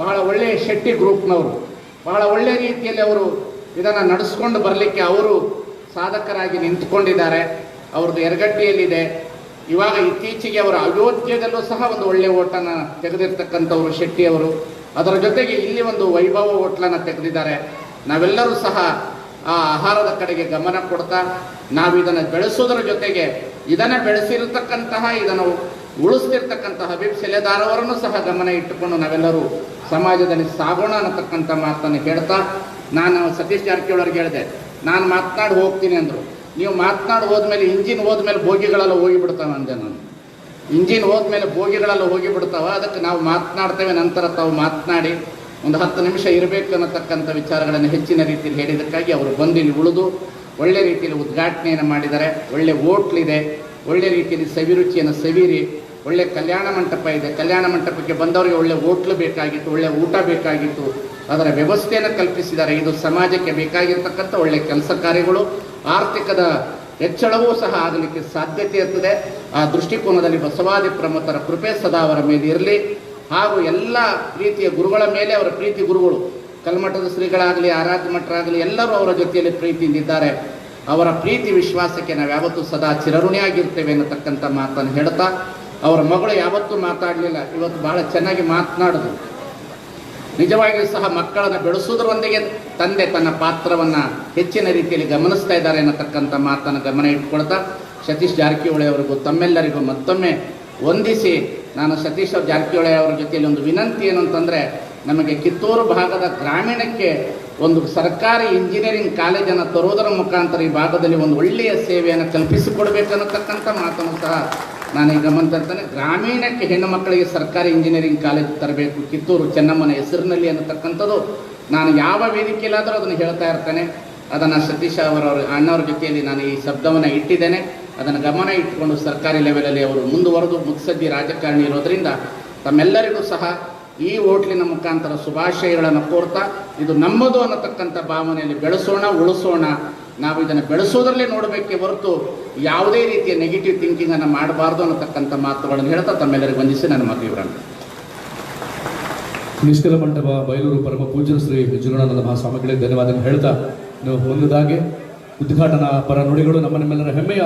ಬಹಳ ಒಳ್ಳೆಯ ಶೆಟ್ಟಿ ಗ್ರೂಪ್ನವರು ಬಹಳ ಒಳ್ಳೆಯ ರೀತಿಯಲ್ಲಿ ಅವರು ಇದನ್ನು ನಡೆಸ್ಕೊಂಡು ಬರಲಿಕ್ಕೆ ಅವರು ಸಾಧಕರಾಗಿ ನಿಂತ್ಕೊಂಡಿದ್ದಾರೆ. ಅವ್ರದ್ದು ಎರಗಟ್ಟಿಯಲ್ಲಿದೆ. ಇವಾಗ ಇತ್ತೀಚೆಗೆ ಅವರು ಅಯೋಧ್ಯೆಯಲ್ಲೂ ಸಹ ಒಂದು ಒಳ್ಳೆಯ ಹೋಟನ್ನು ತೆಗೆದಿರ್ತಕ್ಕಂಥವರು ಶೆಟ್ಟಿಯವರು. ಅದರ ಜೊತೆಗೆ ಇಲ್ಲಿ ಒಂದು ವೈಭವ ಹೋಟ್ಲನ್ನು ತೆಗೆದಿದ್ದಾರೆ. ನಾವೆಲ್ಲರೂ ಸಹ ಆ ಆಹಾರದ ಕಡೆಗೆ ಗಮನ ಕೊಡ್ತಾ ನಾವು ಇದನ್ನು ಬೆಳೆಸೋದ್ರ ಜೊತೆಗೆ ಇದನ್ನು ಬೆಳೆಸಿರ್ತಕ್ಕಂತಹ ಇದನ್ನು ಉಳಿಸ್ತಿರ್ತಕ್ಕಂಥ ಹಬೀಬ್ ಶಿಲೇದಾರ್ ಅವರನ್ನು ಸಹ ಗಮನ ಇಟ್ಟುಕೊಂಡು ನಾವೆಲ್ಲರೂ ಸಮಾಜದಲ್ಲಿ ಸಾಗೋಣ ಅನ್ನತಕ್ಕಂಥ ಮಾತನ್ನು ಹೇಳ್ತಾ, ನಾನು ಸತೀಶ್ ಜಾರಕಿಹೊಳಿ ಅವ್ರಿಗೆ ಹೇಳಿದೆ, ನಾನು ಮಾತನಾಡಿ ಹೋಗ್ತೀನಿ ಅಂದರು. ನೀವು ಮಾತನಾಡಿ ಹೋದ್ಮೇಲೆ ಇಂಜಿನ್ ಹೋದ್ಮೇಲೆ ಬೋಗಿಗಳೆಲ್ಲ ಹೋಗಿಬಿಡ್ತಾವೆ ಅಂದೆ ನಾನು. ಇಂಜಿನ್ ಹೋದ್ಮೇಲೆ ಬೋಗಿಗಳೆಲ್ಲ ಹೋಗಿಬಿಡ್ತಾವೆ, ಅದಕ್ಕೆ ನಾವು ಮಾತನಾಡ್ತೇವೆ, ನಂತರ ತಾವು ಮಾತನಾಡಿ ಒಂದು 10 ನಿಮಿಷ ಇರಬೇಕು ಅನ್ನತಕ್ಕಂಥ ವಿಚಾರಗಳನ್ನು ಹೆಚ್ಚಿನ ರೀತಿಯಲ್ಲಿ ಹೇಳಿದ್ದಕ್ಕಾಗಿ ಅವರು ಬಂದು ಇಲ್ಲಿ ಉಳಿದು ಒಳ್ಳೆ ರೀತಿಯಲ್ಲಿ ಉದ್ಘಾಟನೆಯನ್ನು ಮಾಡಿದ್ದಾರೆ. ಒಳ್ಳೆ ಹೋಟ್ಲಿದೆ, ಒಳ್ಳೆ ರೀತಿಯಲ್ಲಿ ಸವಿರುಚಿಯನ್ನು ಸವಿರಿ, ಒಳ್ಳೆ ಕಲ್ಯಾಣ ಮಂಟಪ ಇದೆ. ಕಲ್ಯಾಣ ಮಂಟಪಕ್ಕೆ ಬಂದವರಿಗೆ ಒಳ್ಳೆ ಹೋಟ್ಲು ಬೇಕಾಗಿತ್ತು, ಒಳ್ಳೆ ಊಟ ಬೇಕಾಗಿತ್ತು, ಅದರ ವ್ಯವಸ್ಥೆಯನ್ನು ಕಲ್ಪಿಸಿದ್ದಾರೆ. ಇದು ಸಮಾಜಕ್ಕೆ ಬೇಕಾಗಿರ್ತಕ್ಕಂಥ ಒಳ್ಳೆ ಕೆಲಸ ಕಾರ್ಯಗಳು, ಆರ್ಥಿಕದ ಹೆಚ್ಚಳವೂ ಸಹ ಆಗಲಿಕ್ಕೆ ಸಾಧ್ಯತೆ ಇರ್ತದೆ. ಆ ದೃಷ್ಟಿಕೋನದಲ್ಲಿ ಬಸವಾದಿ ಪ್ರಮುಖರ ಕೃಪೆ ಸದಾ ಅವರ ಮೇಲೆ ಇರಲಿ. ಹಾಗೂ ಎಲ್ಲ ರೀತಿಯ ಗುರುಗಳ ಮೇಲೆ ಅವರ ಪ್ರೀತಿ ಗುರುಗಳು, ಕಲ್ಮಠದ ಶ್ರೀಗಳಾಗಲಿ, ಆರಾಧ್ಯ ಮಠರಾಗಲಿ, ಎಲ್ಲರೂ ಅವರ ಜೊತೆಯಲ್ಲಿ ಪ್ರೀತಿಯಿಂದಿದ್ದಾರೆ. ಅವರ ಪ್ರೀತಿ ವಿಶ್ವಾಸಕ್ಕೆ ನಾವು ಯಾವತ್ತೂ ಸದಾ ಚಿರಋಣಿಯಾಗಿರ್ತೇವೆ ಅನ್ನತಕ್ಕಂಥ ಮಾತನ್ನು ಹೇಳ್ತಾ, ಅವರ ಮಗಳು ಯಾವತ್ತೂ ಮಾತಾಡಲಿಲ್ಲ, ಇವತ್ತು ಬಹಳ ಚೆನ್ನಾಗಿ ಮಾತನಾಡಿದ್ರು. ನಿಜವಾಗಿಯೂ ಸಹ ಮಕ್ಕಳನ್ನು ಬೆಳೆಸೋದ್ರೊಂದಿಗೆ ತಂದೆ ತನ್ನ ಪಾತ್ರವನ್ನು ಹೆಚ್ಚಿನ ರೀತಿಯಲ್ಲಿ ಗಮನಿಸ್ತಾ ಇದ್ದಾರೆ ಅನ್ನತಕ್ಕಂಥ ಮಾತನ್ನು ಗಮನ ಇಟ್ಕೊಳ್ತಾ, ಸತೀಶ್ ಜಾರಕಿಹೊಳಿ ಅವರಿಗೂ ತಮ್ಮೆಲ್ಲರಿಗೂ ಮತ್ತೊಮ್ಮೆ ವಂದಿಸಿ, ನಾನು ಸತೀಶ್ ಜಾರಕಿಹೊಳಿ ಅವರ ಜೊತೆಯಲ್ಲಿ ಒಂದು ವಿನಂತಿ ಏನು ಅಂತಂದರೆ, ನಮಗೆ ಕಿತ್ತೂರು ಭಾಗದ ಗ್ರಾಮೀಣಕ್ಕೆ ಒಂದು ಸರ್ಕಾರಿ ಇಂಜಿನಿಯರಿಂಗ್ ಕಾಲೇಜನ್ನು ತರುವುದರ ಮುಖಾಂತರ ಈ ಭಾಗದಲ್ಲಿ ಒಂದು ಒಳ್ಳೆಯ ಸೇವೆಯನ್ನು ಕಲ್ಪಿಸಿಕೊಡ್ಬೇಕನ್ನತಕ್ಕಂಥ ಮಾತನ್ನು ಸಹ ನಾನು ಗಮನ ತರ್ತೇನೆ. ಗ್ರಾಮೀಣಕ್ಕೆ ಹೆಣ್ಣು ಮಕ್ಕಳಿಗೆ ಸರ್ಕಾರಿ ಇಂಜಿನಿಯರಿಂಗ್ ಕಾಲೇಜ್ ತರಬೇಕು, ಕಿತ್ತೂರು ಚೆನ್ನಮ್ಮನ ಹೆಸರಿನಲ್ಲಿ ಅನ್ನತಕ್ಕಂಥದ್ದು ನಾನು ಯಾವ ವೇದಿಕೆಯಲ್ಲಾದರೂ ಅದನ್ನು ಹೇಳ್ತಾ ಇರ್ತೇನೆ. ಅದನ್ನು ಸತೀಶ್ ಅಣ್ಣವ್ರ ಜೊತೆಯಲ್ಲಿ ನಾನು ಈ ಶಬ್ದವನ್ನು ಇಟ್ಟಿದ್ದೇನೆ. ಅದನ್ನು ಗಮನ ಇಟ್ಟುಕೊಂಡು ಸರ್ಕಾರಿ ಲೆವೆಲಲ್ಲಿ ಅವರು ಮುಂದುವರೆದು ಮುತ್ಸದ್ದಿ ರಾಜಕಾರಣಿ ಇರೋದರಿಂದ ತಮ್ಮೆಲ್ಲರಿಗೂ ಸಹ ಈ ಹೋಟ್ಲಿನ ಮುಖಾಂತರ ಶುಭಾಶಯಗಳನ್ನು ಕೋರ್ತಾ, ಇದು ನಮ್ಮದು ಅನ್ನತಕ್ಕಂಥ ಭಾವನೆಯಲ್ಲಿ ಬೆಳೆಸೋಣ, ಉಳಿಸೋಣ. ನಾವು ಇದನ್ನು ಬೆಳೆಸೋದ್ರಲ್ಲೇ ನೋಡಬೇಕೇ ಹೊರತು ಯಾವುದೇ ರೀತಿಯ ನೆಗೆಟಿವ್ ಥಿಂಕಿಂಗನ್ನು ಮಾಡಬಾರ್ದು ಅನ್ನತಕ್ಕಂಥ ಮಾತುಗಳನ್ನು ಹೇಳ್ತಾ ತಮ್ಮೆಲ್ಲರಿಗೂ ವಂದಿಸಿ ನನ್ನ ಮಾತು ವಿವರಣೆ. ನಿಷ್ಕಲ ಮಂಟಪ ಬಯಲೂರು ಪರಮ ಪೂಜ್ಯ ಶ್ರೀ ಜೀವನಾನಂದ ಮಹಾಸ್ವಾಮಿಗಳಿಗೆ ಧನ್ಯವಾದ ಹೇಳ್ತಾ, ನೀವು ಮುಂದಾಗಿ ಉದ್ಘಾಟನಾ ಪರ ನುಡಿಗಳು ನಮ್ಮೆಲ್ಲರ ಹೆಮ್ಮೆಯ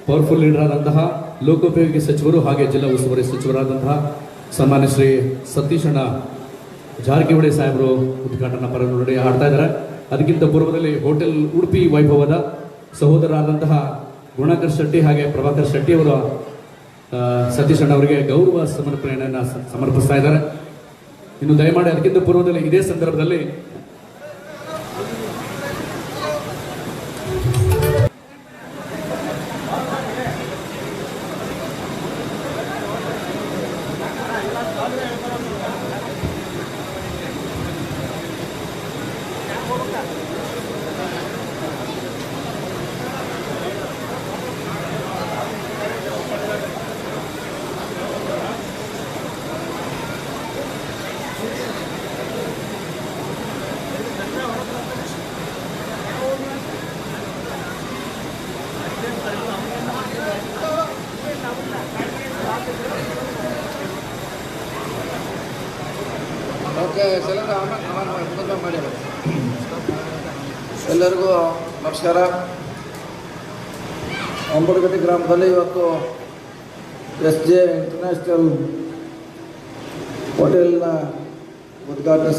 ಪವರ್ಫುಲ್ ಲೀಡರ್ ಆದಂತಹ ಲೋಕೋಪಯೋಗಿ ಸಚಿವರು ಹಾಗೆ ಜಿಲ್ಲಾ ಉಸ್ತುವಾರಿ ಸಚಿವರಾದಂತಹ ಸನ್ಮಾನ್ಯ ಶ್ರೀ ಸತೀಶಣ್ಣ ಜಾರಕಿಹೊಳಿ ಸಾಹೇಬರು ಉದ್ಘಾಟನಾ ಪರ ನುಡಿ ಹಾಡ್ತಾ ಇದ್ದಾರೆ. ಅದಕ್ಕಿಂತ ಪೂರ್ವದಲ್ಲಿ ಹೋಟೆಲ್ ಉಡುಪಿ ವೈಭವದ ಸಹೋದರರಾದಂತಹ ಗುಣಕರ್ ಶೆಟ್ಟಿ ಹಾಗೆ ಪ್ರಭಾಕರ್ ಶೆಟ್ಟಿ ಅವರು ಸತೀಶಣ್ಣ ಅವರಿಗೆ ಗೌರವ ಸಮರ್ಪಣೆಯನ್ನು ಸಮರ್ಪಿಸ್ತಾ ಇದ್ದಾರೆ. ಇನ್ನು ದಯಮಾಡಿ ಅದಕ್ಕಿಂತ ಪೂರ್ವದಲ್ಲಿ ಇದೇ ಸಂದರ್ಭದಲ್ಲಿ ಎಲ್ಲರಿಗೂ ನಮಸ್ಕಾರ. ಅಂಬಡಗಟ್ಟಿ ಗ್ರಾಮದಲ್ಲಿ ಇವತ್ತು SJ ಇಂಟರ್ನ್ಯಾಷನಲ್ ಹೋಟೆಲ್ನ ಉದ್ಘಾಟನೆ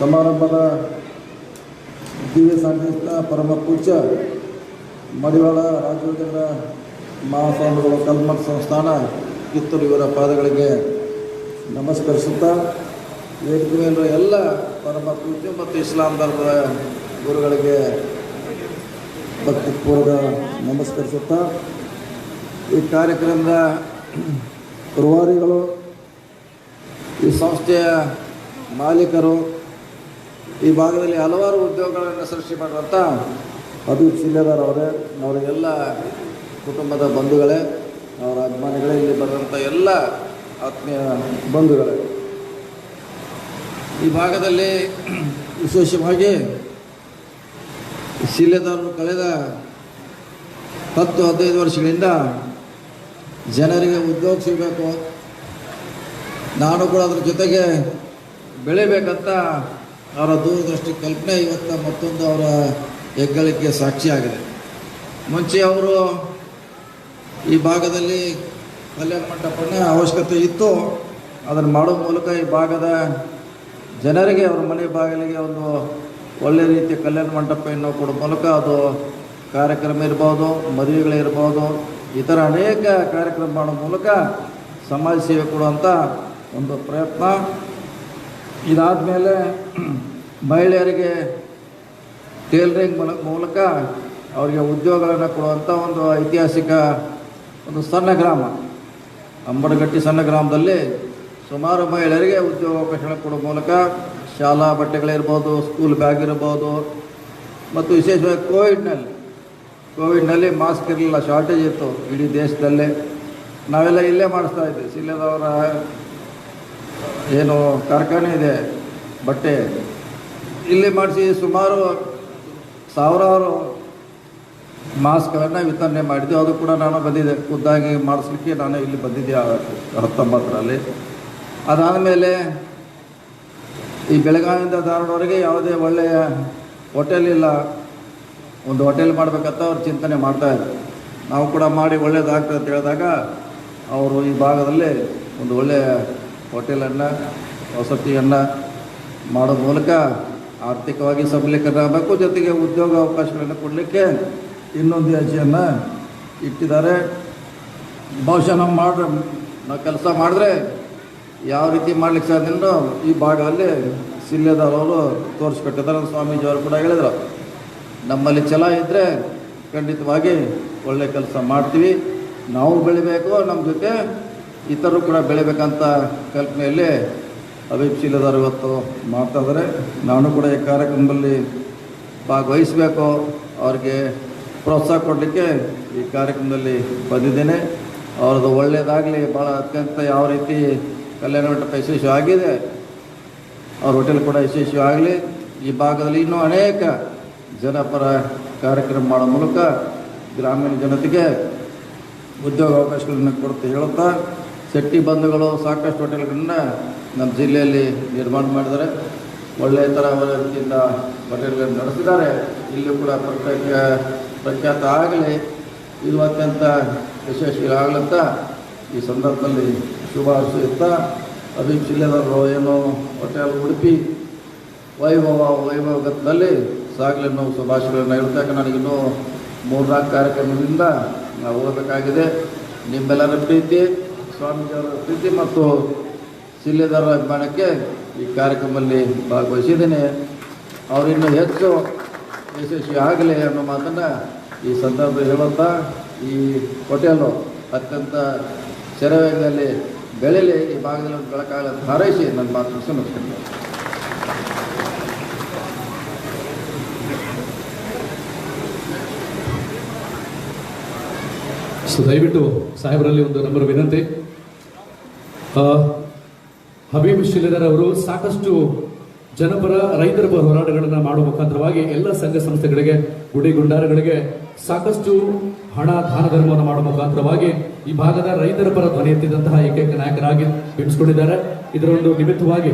ಸಮಾರಂಭದ ದಿವ್ಯ ಸಾನ್ನಿಧ್ಯ ಪರಮ ಪೂಜ್ಯ ಮಡಿವಾಳ ರಾಘವೇಂದ್ರ ಮಹಾಸ್ವಾಮಿಗಳು ಕಲ್ಮಠ ಸಂಸ್ಥಾನ ಕಿತ್ತೂರು ಇವರ ಪಾದಗಳಿಗೆ ನಮಸ್ಕರಿಸುತ್ತಾ, ವೇದಿಕೆ ಮೇಲಿರುವ ಎಲ್ಲ ಪರಮ ಪೂಜ್ಯ ಮತ್ತು ಇಸ್ಲಾಂ ಧರ್ಮದ ಗುರುಗಳಿಗೆ ಭಕ್ತಿಪೂರ್ವಕ ನಮಸ್ಕರಿಸುತ್ತಾ, ಈ ಕಾರ್ಯಕ್ರಮದ ರೂವಾರಿಗಳು, ಈ ಸಂಸ್ಥೆಯ ಮಾಲೀಕರು, ಈ ಭಾಗದಲ್ಲಿ ಹಲವಾರು ಉದ್ಯೋಗಗಳನ್ನು ಸೃಷ್ಟಿ ಮಾಡುವಂಥ ಅಭಿಜಿತ್ ಶಿಲೇದಾರ್ ಅವರೇ, ಅವರಿಗೆಲ್ಲ ಕುಟುಂಬದ ಬಂಧುಗಳೇ, ಅವರ ಅಭಿಮಾನಿಗಳೇ, ಇಲ್ಲಿ ಬರುವಂಥ ಎಲ್ಲ ಆತ್ಮೀಯ ಬಂಧುಗಳೇ, ಈ ಭಾಗದಲ್ಲಿ ವಿಶೇಷವಾಗಿ ಶಿಲೇದಾರರು ಕಳೆದ 10-15 ವರ್ಷಗಳಿಂದ ಜನರಿಗೆ ಉದ್ಯೋಗ ಸಿಗಬೇಕು, ನಾನು ಕೂಡ ಅದ್ರ ಜೊತೆಗೆ ಬೆಳಿಬೇಕಂತ ಅವರ ದೂರದೃಷ್ಟಿ ಕಲ್ಪನೆ ಇವತ್ತು ಮತ್ತೊಂದು ಅವರ ಹೆಗ್ಗಳಿಕೆ ಸಾಕ್ಷಿಯಾಗಿದೆ. ಮುಂಚೆ ಅವರು ಈ ಭಾಗದಲ್ಲಿ ಕಲ್ಯಾಣ ಮಂಟಪನ ಅವಶ್ಯಕತೆ ಇತ್ತು, ಅದನ್ನು ಮಾಡೋ ಮೂಲಕ ಈ ಭಾಗದ ಜನರಿಗೆ ಅವರ ಮನೆ ಬಾಗಿಲಿಗೆ ಒಂದು ಒಳ್ಳೆಯ ರೀತಿಯ ಕಲ್ಯಾಣ ಮಂಟಪವನ್ನು ಕೊಡೋ ಮೂಲಕ ಅದು ಕಾರ್ಯಕ್ರಮ ಇರ್ಬೋದು, ಮದುವೆಗಳಿರ್ಬೋದು, ಈ ಥರ ಅನೇಕ ಕಾರ್ಯಕ್ರಮ ಮಾಡೋ ಮೂಲಕ ಸಮಾಜ ಸೇವೆ ಕೊಡುವಂಥ ಒಂದು ಪ್ರಯತ್ನ. ಇದಾದ ಮೇಲೆ ಮಹಿಳೆಯರಿಗೆ ಟೇಲರಿಂಗ್ ಮೂಲಕ ಅವರಿಗೆ ಉದ್ಯೋಗಗಳನ್ನು ಕೊಡುವಂಥ ಒಂದು ಐತಿಹಾಸಿಕ ಒಂದು ಸಣ್ಣ ಗ್ರಾಮ ಅಂಬಡಗಟ್ಟಿ ಸಣ್ಣ ಗ್ರಾಮದಲ್ಲಿ ಸುಮಾರು ಮಹಿಳೆಯರಿಗೆ ಉದ್ಯೋಗಾವಕಾಶಗಳ ಕೊಡುವ ಮೂಲಕ ಶಾಲಾ ಬಟ್ಟೆಗಳಿರ್ಬೋದು, ಸ್ಕೂಲ್ ಬ್ಯಾಗ್ ಇರ್ಬೋದು, ಮತ್ತು ವಿಶೇಷವಾಗಿ ಕೋವಿಡ್ನಲ್ಲಿ ಮಾಸ್ಕ್ ಇರಲಿಲ್ಲ, ಶಾರ್ಟೇಜ್ ಇತ್ತು ಇಡೀ ದೇಶದಲ್ಲೇ. ನಾವೆಲ್ಲ ಇಲ್ಲೇ ಮಾಡಿಸ್ತಾ ಇದ್ವಿ. ಸಿಲ್ಲೆದವರ ಏನು ಕಾರ್ಖಾನೆ ಇದೆ ಬಟ್ಟೆ, ಇಲ್ಲಿ ಮಾಡಿಸಿ ಸುಮಾರು ಸಾವಿರಾರು ಮಾಸ್ಕ್ಗಳನ್ನು ವಿತರಣೆ ಮಾಡಿದ್ದೆ. ಅದು ಕೂಡ ನಾನು ಬಂದಿದ್ದೆ, ಖುದ್ದಾಗಿ ಮಾಡಿಸ್ಲಿಕ್ಕೆ ನಾನು ಇಲ್ಲಿ ಬಂದಿದ್ದೆ 19ರಲ್ಲಿ. ಅದಾದಮೇಲೆ ಈ ಬೆಳಗಾವಿಯಿಂದ ಧಾರವಾಡವರೆಗೆ ಯಾವುದೇ ಒಳ್ಳೆಯ ಹೋಟೆಲ್ ಇಲ್ಲ, ಒಂದು ಹೋಟೆಲ್ ಮಾಡಬೇಕಂತ ಅವ್ರು ಚಿಂತನೆ ಮಾಡ್ತಾಯಿದ್ರು. ನಾವು ಕೂಡ ಮಾಡಿ ಒಳ್ಳೆಯದಾಗ್ತದೆ ಅಂತ ಹೇಳಿದಾಗ ಅವರು ಈ ಭಾಗದಲ್ಲಿ ಒಂದು ಒಳ್ಳೆಯ ಹೋಟೆಲನ್ನು, ವಸತಿಯನ್ನು ಮಾಡೋ ಮೂಲಕ ಆರ್ಥಿಕವಾಗಿ ಸಬಲೀಕರಣ ಆಗಬೇಕು, ಜೊತೆಗೆ ಉದ್ಯೋಗ ಅವಕಾಶಗಳನ್ನು ಕೊಡಲಿಕ್ಕೆ ಇನ್ನೊಂದು ಹೆಜ್ಜೆಯನ್ನು ಇಟ್ಟಿದ್ದಾರೆ. ಬಹುಶಃ ನಾವು ಕೆಲಸ ಮಾಡಿದ್ರೆ ಯಾವ ರೀತಿ ಮಾಡ್ಲಿಕ್ಕೆ ಸಾಧ್ಯ ಈ ಭಾಗದಲ್ಲಿ ಸಿಲ್ಲೆದವರು ತೋರಿಸ್ಕೊಟ್ಟಿದ್ದಾರೆ. ಸ್ವಾಮೀಜಿಯವರು ಕೂಡ ಹೇಳಿದರು, ನಮ್ಮಲ್ಲಿ ಛಲ ಇದ್ದರೆ ಖಂಡಿತವಾಗಿ ಒಳ್ಳೆಯ ಕೆಲಸ ಮಾಡ್ತೀವಿ, ನಾವು ಬೆಳಿಬೇಕು, ನಮ್ಮ ಜೊತೆ ಇತರರು ಕೂಡ ಬೆಳಿಬೇಕಂತ ಕಲ್ಪನೆಯಲ್ಲಿ ಹಬೀಬ್ ಸಿಲ್ಲೆದವರು ಇವತ್ತು ಮಾಡ್ತಾಯಿದ್ದಾರೆ. ನಾನು ಕೂಡ ಈ ಕಾರ್ಯಕ್ರಮದಲ್ಲಿ ಭಾಗವಹಿಸಬೇಕು, ಅವ್ರಿಗೆ ಪ್ರೋತ್ಸಾಹ ಕೊಡಲಿಕ್ಕೆ ಈ ಕಾರ್ಯಕ್ರಮದಲ್ಲಿ ಬಂದಿದ್ದೇನೆ. ಅವ್ರದ್ದು ಒಳ್ಳೆಯದಾಗಲಿ, ಭಾಳ ಅತ್ಯಂತ ಯಾವ ರೀತಿ ಕಲ್ಯಾಣ ಮಂಟಪ ಯಶಸ್ವಿ ಆಗಿದೆ, ಅವ್ರ ಹೋಟೆಲ್ ಕೂಡ ಯಶಸ್ವಿ ಆಗಲಿ. ಈ ಭಾಗದಲ್ಲಿ ಇನ್ನೂ ಅನೇಕ ಜನಪರ ಕಾರ್ಯಕ್ರಮ ಮಾಡೋ ಮೂಲಕ ಗ್ರಾಮೀಣ ಜನತೆಗೆ ಉದ್ಯೋಗ ಅವಕಾಶಗಳನ್ನು ಕೊಡುತ್ತೆ ಹೇಳುತ್ತಾ, ಶೆಟ್ಟಿ ಬಂಧುಗಳು ಸಾಕಷ್ಟು ಹೋಟೆಲ್ಗಳನ್ನು ನಮ್ಮ ಜಿಲ್ಲೆಯಲ್ಲಿ ನಿರ್ಮಾಣ ಮಾಡಿದ್ದಾರೆ. ಒಳ್ಳೆಯ ಥರ ಅವರ ರೀತಿಯಿಂದ ಹೋಟೆಲ್ಗಳನ್ನು ನಡೆಸಿದ್ದಾರೆ. ಇಲ್ಲೂ ಕೂಡ ಪ್ರಖ್ಯಾತ ಆಗಲಿ, ಇದು ಅತ್ಯಂತ ಯಶಸ್ವಿ ಆಗಲಂತ ಈ ಸಂದರ್ಭದಲ್ಲಿ ಶುಭ ಹಾರೈಸುತ್ತಾ, ಹಬೀಬ್ ಸಿಲ್ಲೆದವರು ಏನು ಹೋಟೆಲ್ ಉಡುಪಿ ವೈಭವಗತದಲ್ಲಿ ಸಾಗಲಿ ಅನ್ನೋ ಶುಭಾಶಯಗಳನ್ನು ಹೇಳ್ತಾ, ನನಗಿನ್ನೂ 3-4 ಕಾರ್ಯಕ್ರಮದಿಂದ ನಾವು ಹೋಗಬೇಕಾಗಿದೆ. ನಿಮ್ಮೆಲ್ಲರ ಪ್ರೀತಿ, ಸ್ವಾಮೀಜಿಯವರ ಪ್ರೀತಿ ಮತ್ತು ಸಿಲ್ಲೆದವರ ಅಭಿಮಾನಕ್ಕೆ ಈ ಕಾರ್ಯಕ್ರಮದಲ್ಲಿ ಭಾಗವಹಿಸಿದ್ದೇನೆ. ಅವರಿನ್ನೂ ಹೆಚ್ಚು ಯಶಸ್ವಿ ಆಗಲಿ ಅನ್ನೋ ಮಾತನ್ನು ಈ ಸಂದರ್ಭದಲ್ಲಿ ಹೇಳುತ್ತಾ, ಈ ಹೋಟೆಲು ಅತ್ಯಂತ ಶರವೇಗದಲ್ಲಿ ಬೆಳೆಯಲಿ, ಈ ಭಾಗದಲ್ಲಿ ಬೆಳಕಾಗಲಿ ಅಂತ ಹಾರೈಸಿ ನನ್ನ ಮಾತು ಮುಗಿಸ್ತೀನಿ. ಸೊ ದಯವಿಟ್ಟು ಸಾಹೇಬರಲ್ಲಿ ಒಂದು ನಂಬರ್ ವಿನಂತಿ. ಹಬೀಬ್ ಸಿಲ್ಲೆದರ್ ಅವರು ಸಾಕಷ್ಟು ಜನಪರ ರೈತರ ಹೋರಾಟಗಳನ್ನು ಮಾಡುವ ಮುಖಾಂತರವಾಗಿ ಎಲ್ಲ ಸಂಘ ಸಂಸ್ಥೆಗಳಿಗೆ, ಗುಡಿ ಗುಂಡಾರಗಳಿಗೆ ಸಾಕಷ್ಟು ಹಣ ದಾನ ಧರ್ಮವನ್ನು ಮಾಡುವ ಮುಖಾಂತರವಾಗಿ ಈ ಭಾಗದ ರೈತರ ಪರ ಧ್ವನಿ ಎತ್ತಿದಂತಹ ಏಕೈಕ ನಾಯಕರಾಗಿ ಬಿಂಬಿಸಿಕೊಂಡಿದ್ದಾರೆ. ಇದರ ಒಂದು ನಿಮಿತ್ತವಾಗಿ